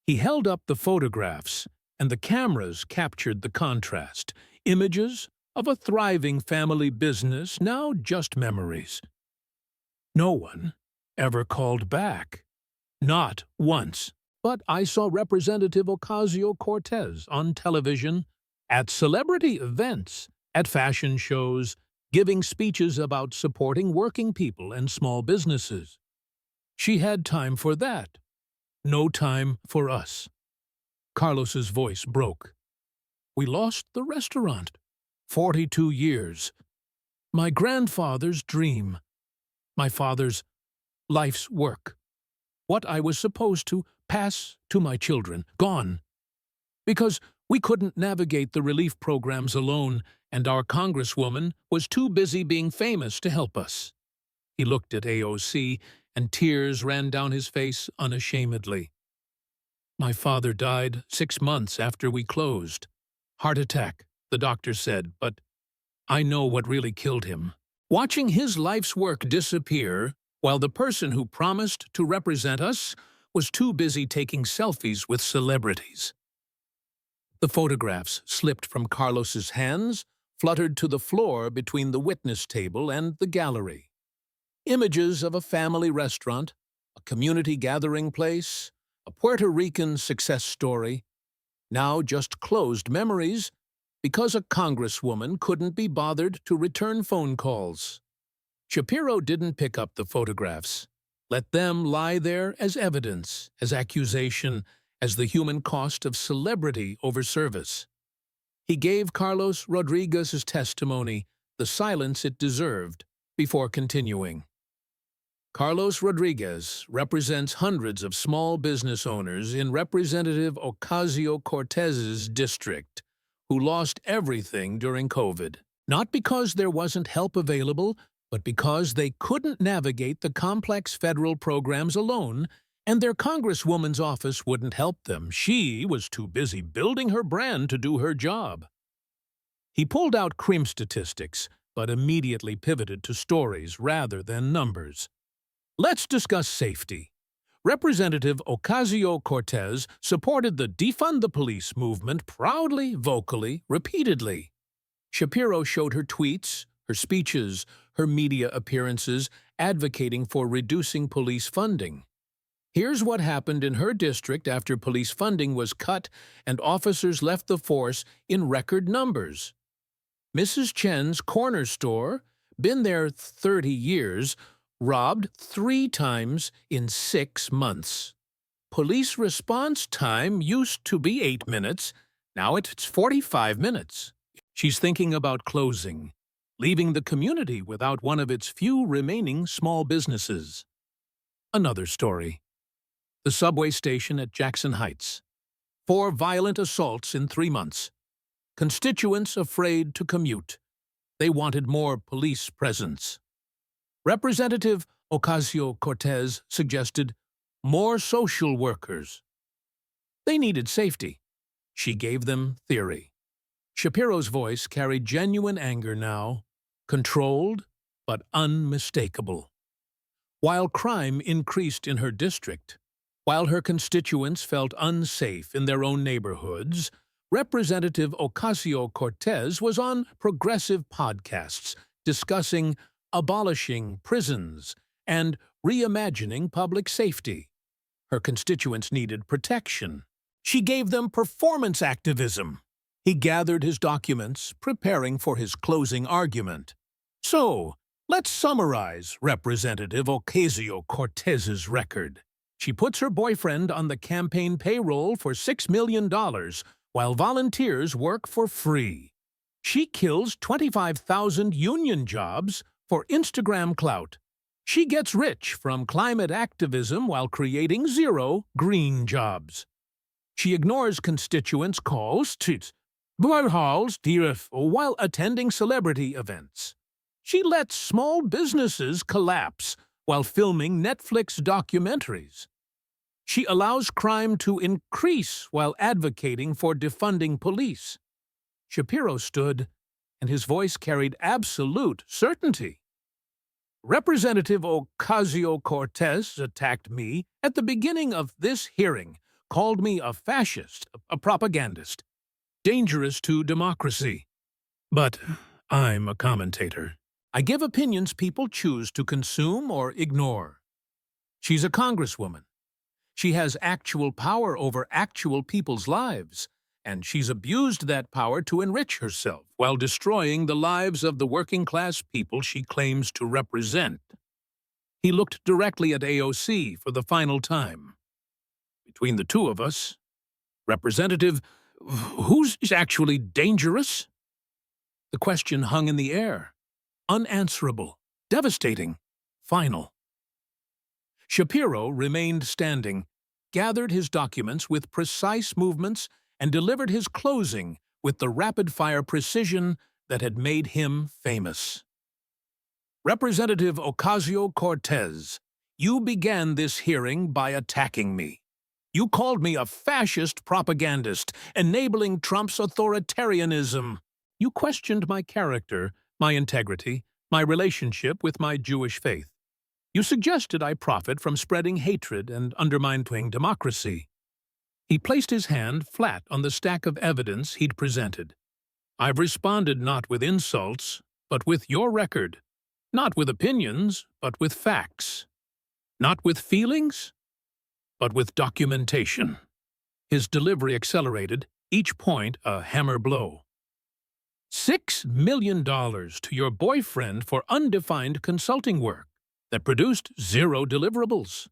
He held up the photographs, and the cameras captured the contrast, images of a thriving family business, now just memories. No one ever called back. Not once. But I saw Representative Ocasio-Cortez on television, at celebrity events, at fashion shows, giving speeches about supporting working people and small businesses. She had time for that. No time for us. Carlos's voice broke. We lost the restaurant. 42 years. My grandfather's dream. My father's life's work. What I was supposed to pass to my children. Gone. Because we couldn't navigate the relief programs alone, and our congresswoman was too busy being famous to help us. He looked at AOC, and tears ran down his face unashamedly. My father died 6 months after we closed. Heart attack, the doctor said, but I know what really killed him. Watching his life's work disappear, while the person who promised to represent us was too busy taking selfies with celebrities. The photographs slipped from Carlos's hands, fluttered to the floor between the witness table and the gallery. Images of a family restaurant, a community gathering place, a Puerto Rican success story, now just closed memories because a congresswoman couldn't be bothered to return phone calls. Shapiro didn't pick up the photographs. Let them lie there as evidence, as accusation, as the human cost of celebrity over service. He gave Carlos Rodriguez's testimony the silence it deserved before continuing. Carlos Rodriguez represents hundreds of small business owners in Representative Ocasio-Cortez's district who lost everything during COVID, not because there wasn't help available, but because they couldn't navigate the complex federal programs alone, and their congresswoman's office wouldn't help them. She was too busy building her brand to do her job. He pulled out crime statistics, but immediately pivoted to stories rather than numbers. Let's discuss safety. Representative Ocasio-Cortez supported the Defund the Police movement proudly, vocally, repeatedly. Shapiro showed her tweets, her speeches, her media appearances advocating for reducing police funding. Here's what happened in her district after police funding was cut and officers left the force in record numbers. Mrs. Chen's corner store, been there 30 years, robbed 3 times in 6 months. Police response time used to be 8 minutes, now it's 45 minutes. She's thinking about closing, leaving the community without one of its few remaining small businesses. Another story. The subway station at Jackson Heights. 4 violent assaults in 3 months. Constituents afraid to commute. They wanted more police presence. Representative Ocasio-Cortez suggested more social workers. They needed safety. She gave them theory. Shapiro's voice carried genuine anger now, controlled but unmistakable. While crime increased in her district, while her constituents felt unsafe in their own neighborhoods, Representative Ocasio-Cortez was on progressive podcasts discussing abolishing prisons and reimagining public safety. Her constituents needed protection. She gave them performance activism. He gathered his documents, preparing for his closing argument. So, let's summarize Representative Ocasio-Cortez's record. She puts her boyfriend on the campaign payroll for $6 million, while volunteers work for free. She kills 25,000 union jobs for Instagram clout. She gets rich from climate activism while creating 0 green jobs. She ignores constituents' calls to while attending celebrity events. She lets small businesses collapse while filming Netflix documentaries. She allows crime to increase while advocating for defunding police. Shapiro stood, and his voice carried absolute certainty. Representative Ocasio-Cortez attacked me at the beginning of this hearing, called me a fascist, a propagandist, dangerous to democracy. But I'm a commentator. I give opinions people choose to consume or ignore. She's a congresswoman. She has actual power over actual people's lives, and she's abused that power to enrich herself while destroying the lives of the working-class people she claims to represent. He looked directly at AOC for the final time. Between the two of us, Representative, who's actually dangerous? The question hung in the air, unanswerable, devastating, final. Shapiro remained standing, gathered his documents with precise movements, and delivered his closing with the rapid-fire precision that had made him famous. Representative Ocasio-Cortez, you began this hearing by attacking me. You called me a fascist propagandist, enabling Trump's authoritarianism. You questioned my character, my integrity, my relationship with my Jewish faith. You suggested I profit from spreading hatred and undermining democracy. He placed his hand flat on the stack of evidence he'd presented. I've responded not with insults, but with your record. Not with opinions, but with facts. Not with feelings, but with documentation. His delivery accelerated, each point a hammer blow. $6 million to your boyfriend for undefined consulting work that produced 0 deliverables.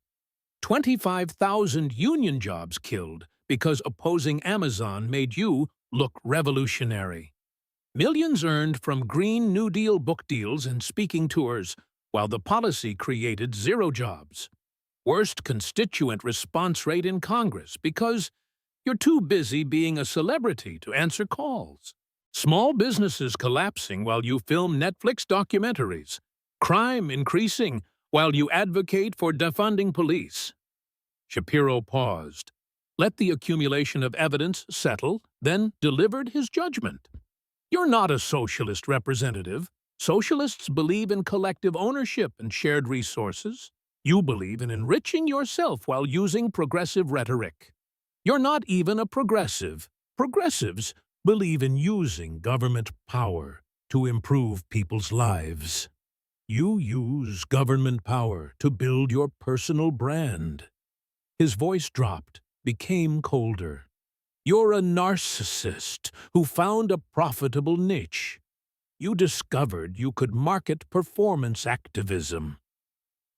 25,000 union jobs killed because opposing Amazon made you look revolutionary. Millions earned from Green New Deal book deals and speaking tours, while the policy created 0 jobs. Worst constituent response rate in Congress because you're too busy being a celebrity to answer calls. Small businesses collapsing while you film Netflix documentaries. Crime increasing while you advocate for defunding police. Shapiro paused, let the accumulation of evidence settle, then delivered his judgment. You're not a socialist representative. Socialists believe in collective ownership and shared resources. You believe in enriching yourself while using progressive rhetoric. You're not even a progressive. Progressives believe in using government power to improve people's lives. You use government power to build your personal brand. His voice dropped, became colder. You're a narcissist who found a profitable niche. You discovered you could market performance activism,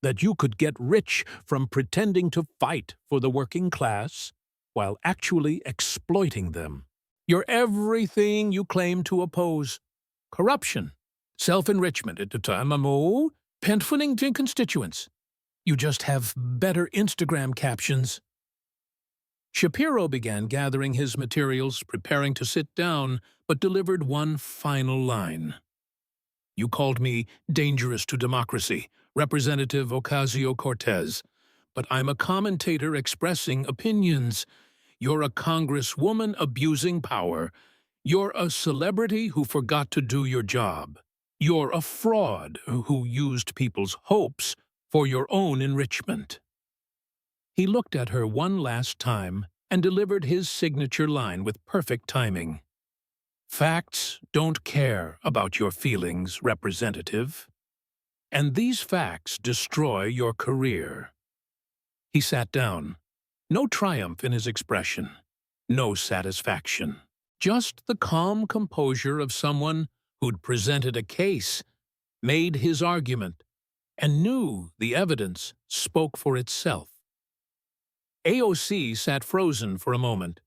that you could get rich from pretending to fight for the working class while actually exploiting them. You're everything you claim to oppose. Corruption, self-enrichment at the time, pensioning to constituents. You just have better Instagram captions. Shapiro began gathering his materials, preparing to sit down, but delivered one final line. You called me dangerous to democracy, Representative Ocasio-Cortez, but I'm a commentator expressing opinions. You're a congresswoman abusing power. You're a celebrity who forgot to do your job. You're a fraud who used people's hopes for your own enrichment. He looked at her one last time and delivered his signature line with perfect timing. Facts don't care about your feelings, Representative. And these facts destroy your career. He sat down. No triumph in his expression. No satisfaction. Just the calm composure of someone who'd presented a case, made his argument, and knew the evidence spoke for itself. AOC sat frozen for a moment,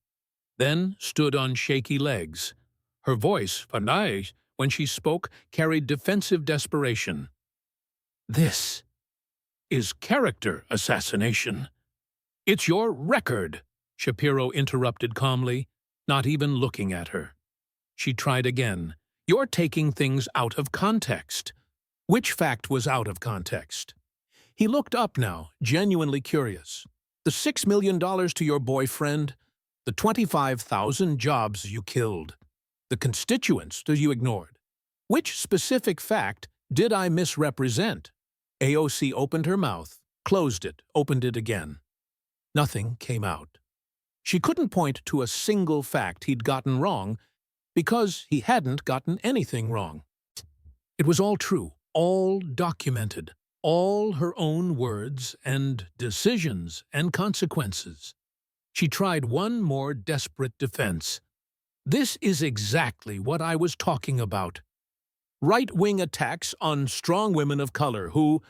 then stood on shaky legs. Her voice, when she spoke, carried defensive desperation. This is character assassination. It's your record, Shapiro interrupted calmly, not even looking at her. She tried again. You're taking things out of context. Which fact was out of context? He looked up now, genuinely curious. The $6 million to your boyfriend, the 25,000 jobs you killed, the constituents that you ignored. Which specific fact did I misrepresent? AOC opened her mouth, closed it, opened it again. Nothing came out. She couldn't point to a single fact he'd gotten wrong because he hadn't gotten anything wrong. It was all true, all documented, All her own words and decisions and consequences. She tried one more desperate defense. This is exactly what I was talking about. Right-wing attacks on strong women of color who,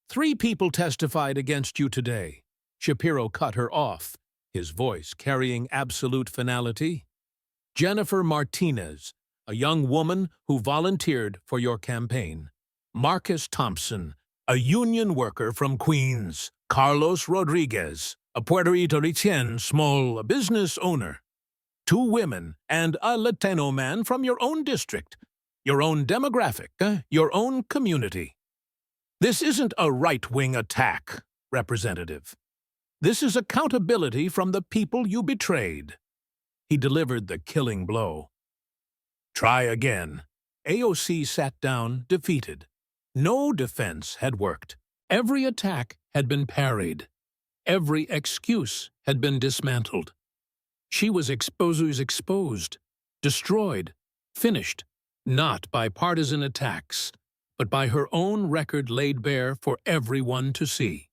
3 people testified against you today. Shapiro cut her off, his voice carrying absolute finality. Jennifer Martinez, a young woman who volunteered for your campaign. Marcus Thompson, a union worker from Queens. Carlos Rodriguez, a Puerto Rican small business owner. 2 women and a Latino man from your own district, your own demographic, your own community. This isn't a right-wing attack, Representative. This is accountability from the people you betrayed. He delivered the killing blow. Try again. AOC sat down, defeated. No defense had worked. Every attack had been parried. Every excuse had been dismantled. She was exposed, destroyed, finished, not by partisan attacks, but by her own record laid bare for everyone to see.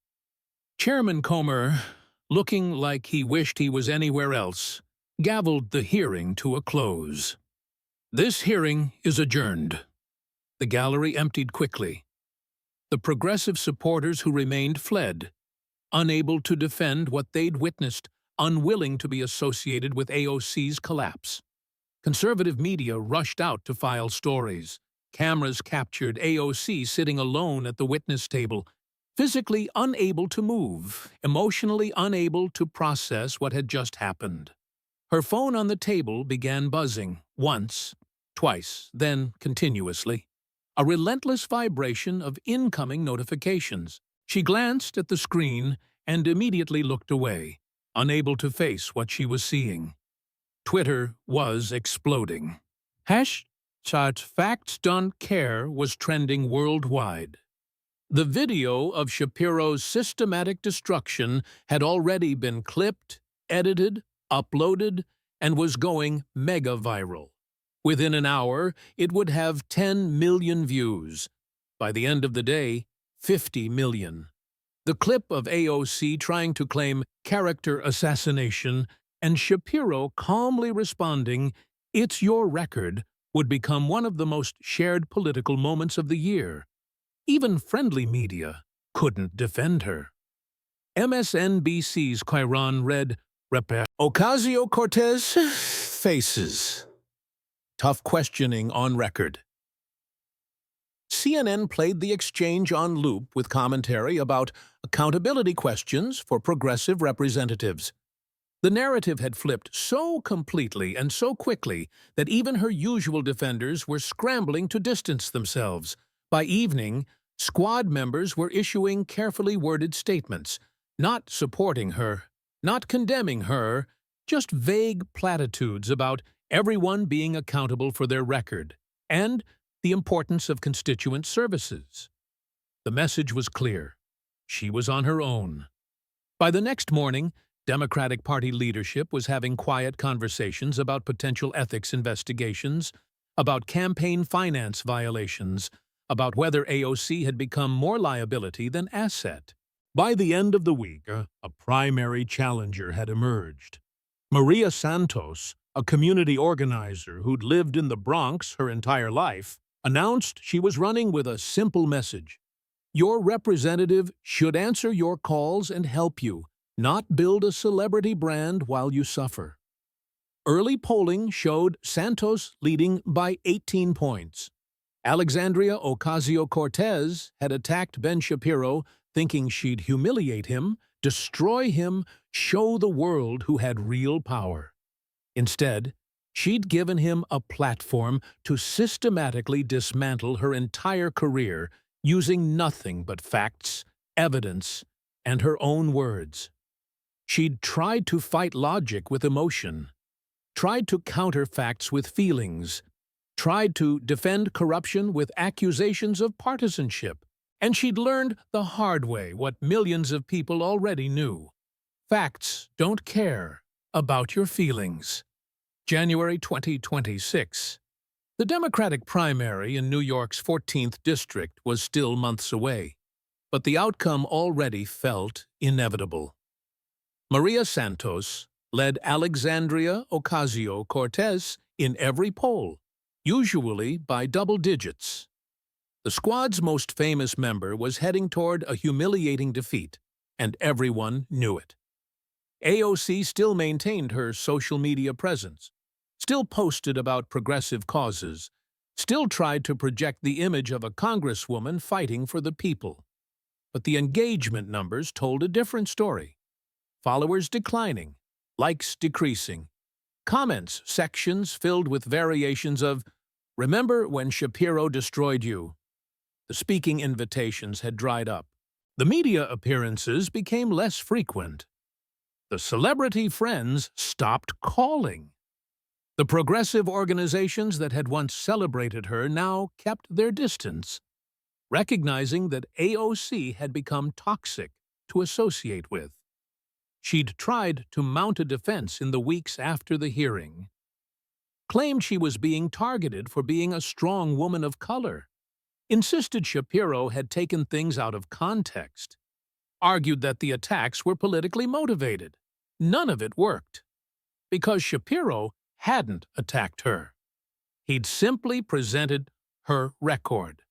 Chairman Comer, looking like he wished he was anywhere else, gavelled the hearing to a close. This hearing is adjourned. The gallery emptied quickly. The progressive supporters who remained fled, unable to defend what they'd witnessed, unwilling to be associated with AOC's collapse. Conservative media rushed out to file stories. Cameras captured AOC sitting alone at the witness table, physically unable to move, emotionally unable to process what had just happened. Her phone on the table began buzzing, once, twice, then continuously. A relentless vibration of incoming notifications. She glanced at the screen and immediately looked away, unable to face what she was seeing. Twitter was exploding. #FactsDon'tCare was trending worldwide. The video of Shapiro's systematic destruction had already been clipped, edited, uploaded, and was going mega viral. Within an hour, it would have 10 million views. By the end of the day, 50 million. The clip of AOC trying to claim character assassination and Shapiro calmly responding, "It's your record," would become one of the most shared political moments of the year. Even friendly media couldn't defend her. MSNBC's Chiron read, Ocasio-Cortez faces tough questioning on record. CNN played the exchange on loop with commentary about accountability questions for progressive representatives. The narrative had flipped so completely and so quickly that even her usual defenders were scrambling to distance themselves. By evening, squad members were issuing carefully worded statements, not supporting her, not condemning her, just vague platitudes about everyone being accountable for their record, and the importance of constituent services. The message was clear. She was on her own. By the next morning, Democratic Party leadership was having quiet conversations about potential ethics investigations, about campaign finance violations, about whether AOC had become more liability than asset. By the end of the week, a primary challenger had emerged. Maria Santos, a community organizer who'd lived in the Bronx her entire life, announced she was running with a simple message. Your representative should answer your calls and help you, not build a celebrity brand while you suffer. Early polling showed Santos leading by 18 points. Alexandria Ocasio-Cortez had attacked Ben Shapiro, thinking she'd humiliate him, destroy him, show the world who had real power. Instead, she'd given him a platform to systematically dismantle her entire career using nothing but facts, evidence, and her own words. She'd tried to fight logic with emotion, tried to counter facts with feelings, tried to defend corruption with accusations of partisanship, and she'd learned the hard way what millions of people already knew. Facts don't care about your feelings. January 2026. The Democratic primary in New York's 14th district was still months away. but the outcome already felt inevitable. Maria Santos led Alexandria Ocasio-Cortez in every poll, usually by double digits. The squad's most famous member was heading toward a humiliating defeat, and everyone knew it. AOC still maintained her social media presence, still posted about progressive causes, still tried to project the image of a congresswoman fighting for the people. But the engagement numbers told a different story. Followers declining, likes decreasing, comments sections filled with variations of, "Remember when Shapiro destroyed you?" The speaking invitations had dried up. The media appearances became less frequent. The celebrity friends stopped calling. The progressive organizations that had once celebrated her now kept their distance, recognizing that AOC had become toxic to associate with. She'd tried to mount a defense in the weeks after the hearing, claimed she was being targeted for being a strong woman of color, insisted Shapiro had taken things out of context, argued that the attacks were politically motivated. None of it worked, because Shapiro hadn't attacked her. He'd simply presented her record,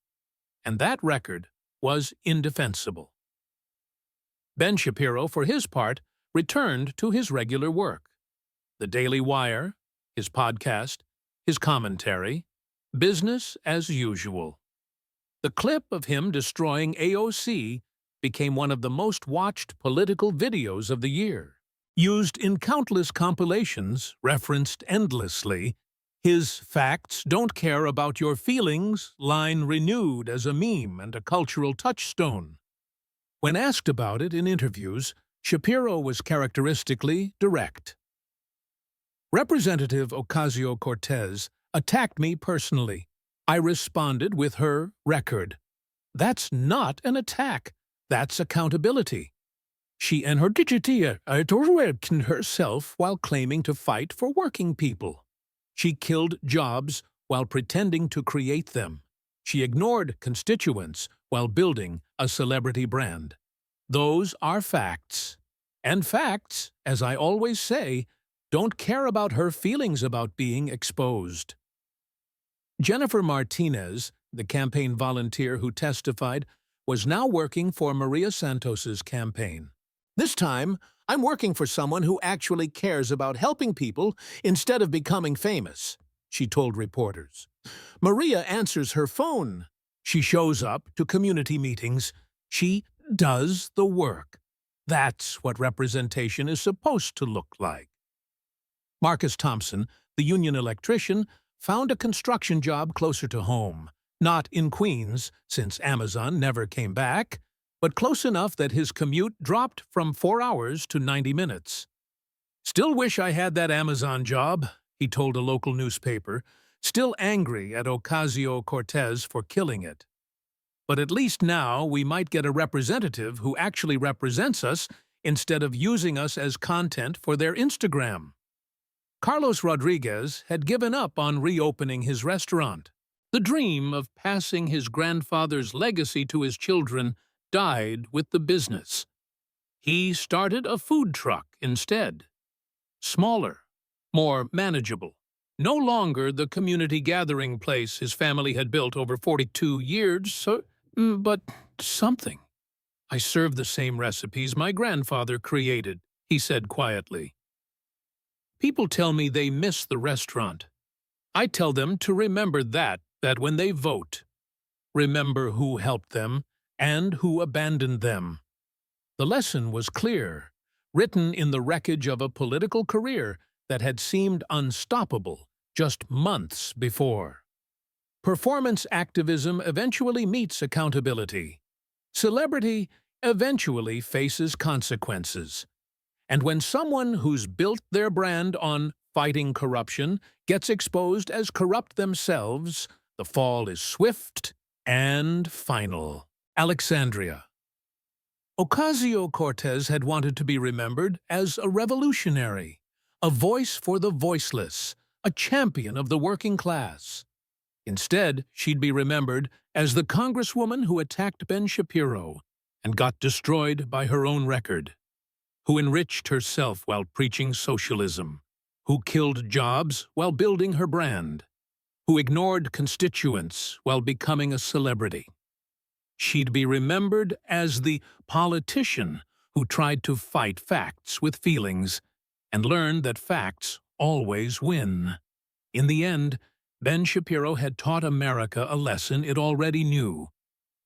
and that record was indefensible. Ben Shapiro, for his part, returned to his regular work. The Daily Wire, his podcast, his commentary, business as usual. The clip of him destroying AOC became one of the most watched political videos of the year. Used in countless compilations, referenced endlessly, his "Facts don't care about your feelings" line renewed as a meme and a cultural touchstone. When asked about it in interviews, Shapiro was characteristically direct. Representative Ocasio-Cortez attacked me personally. I responded with her record. That's not an attack. That's accountability. She and her digitier outworked herself while claiming to fight for working people. She killed jobs while pretending to create them. She ignored constituents while building a celebrity brand. Those are facts. And facts, as I always say, don't care about her feelings about being exposed. Jennifer Martinez, the campaign volunteer who testified, was now working for Maria Santos's campaign. "This time, I'm working for someone who actually cares about helping people instead of becoming famous," she told reporters. Maria answers her phone. She shows up to community meetings. She does the work. That's what representation is supposed to look like. Marcus Thompson, the union electrician, found a construction job closer to home, not in Queens, since Amazon never came back, but close enough that his commute dropped from 4 hours to 90 minutes. "Still wish I had that Amazon job," he told a local newspaper, still angry at Ocasio-Cortez for killing it. "But at least now we might get a representative who actually represents us instead of using us as content for their Instagram." Carlos Rodriguez had given up on reopening his restaurant. The dream of passing his grandfather's legacy to his children died with the business. He started a food truck instead. Smaller, more manageable. No longer the community gathering place his family had built over 42 years, but something. "I serve the same recipes my grandfather created," he said quietly. "People tell me they miss the restaurant. I tell them to remember that when they vote. Remember who helped them and who abandoned them." The lesson was clear, written in the wreckage of a political career that had seemed unstoppable just months before. Performance activism eventually meets accountability. Celebrity eventually faces consequences. And when someone who's built their brand on fighting corruption gets exposed as corrupt themselves, the fall is swift and final. Alexandria. Ocasio-Cortez had wanted to be remembered as a revolutionary, a voice for the voiceless, a champion of the working class. Instead, she'd be remembered as the congresswoman who attacked Ben Shapiro, and got destroyed by her own record, who enriched herself while preaching socialism, who killed jobs while building her brand, who ignored constituents while becoming a celebrity. She'd be remembered as the politician who tried to fight facts with feelings and learned that facts always win. In the end, Ben Shapiro had taught America a lesson it already knew,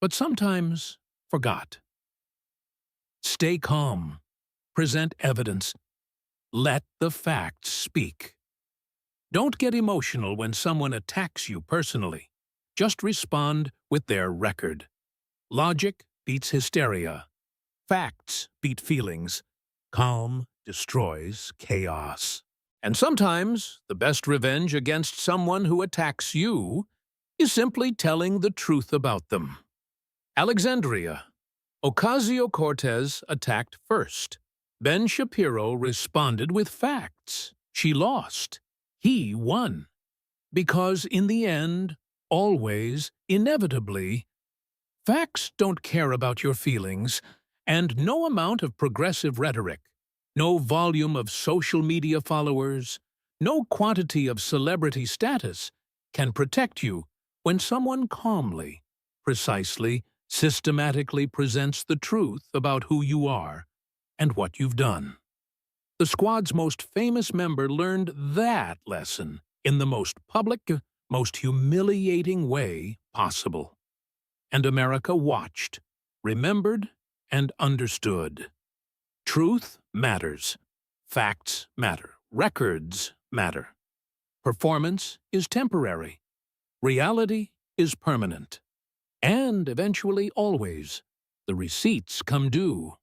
but sometimes forgot. Stay calm. Present evidence. Let the facts speak. Don't get emotional when someone attacks you personally. Just respond with their record. Logic beats hysteria. Facts beat feelings. Calm destroys chaos. And sometimes the best revenge against someone who attacks you is simply telling the truth about them. Alexandria. Ocasio-Cortez attacked first. Ben Shapiro responded with facts. She lost. He won. Because in the end, always, inevitably, facts don't care about your feelings, and no amount of progressive rhetoric, no volume of social media followers, no quantity of celebrity status can protect you when someone calmly, precisely, systematically presents the truth about who you are and what you've done. The squad's most famous member learned that lesson in the most public, most humiliating way possible. And America watched, remembered, and understood. Truth matters. Facts matter. Records matter. Performance is temporary. Reality is permanent. And eventually, always, the receipts come due.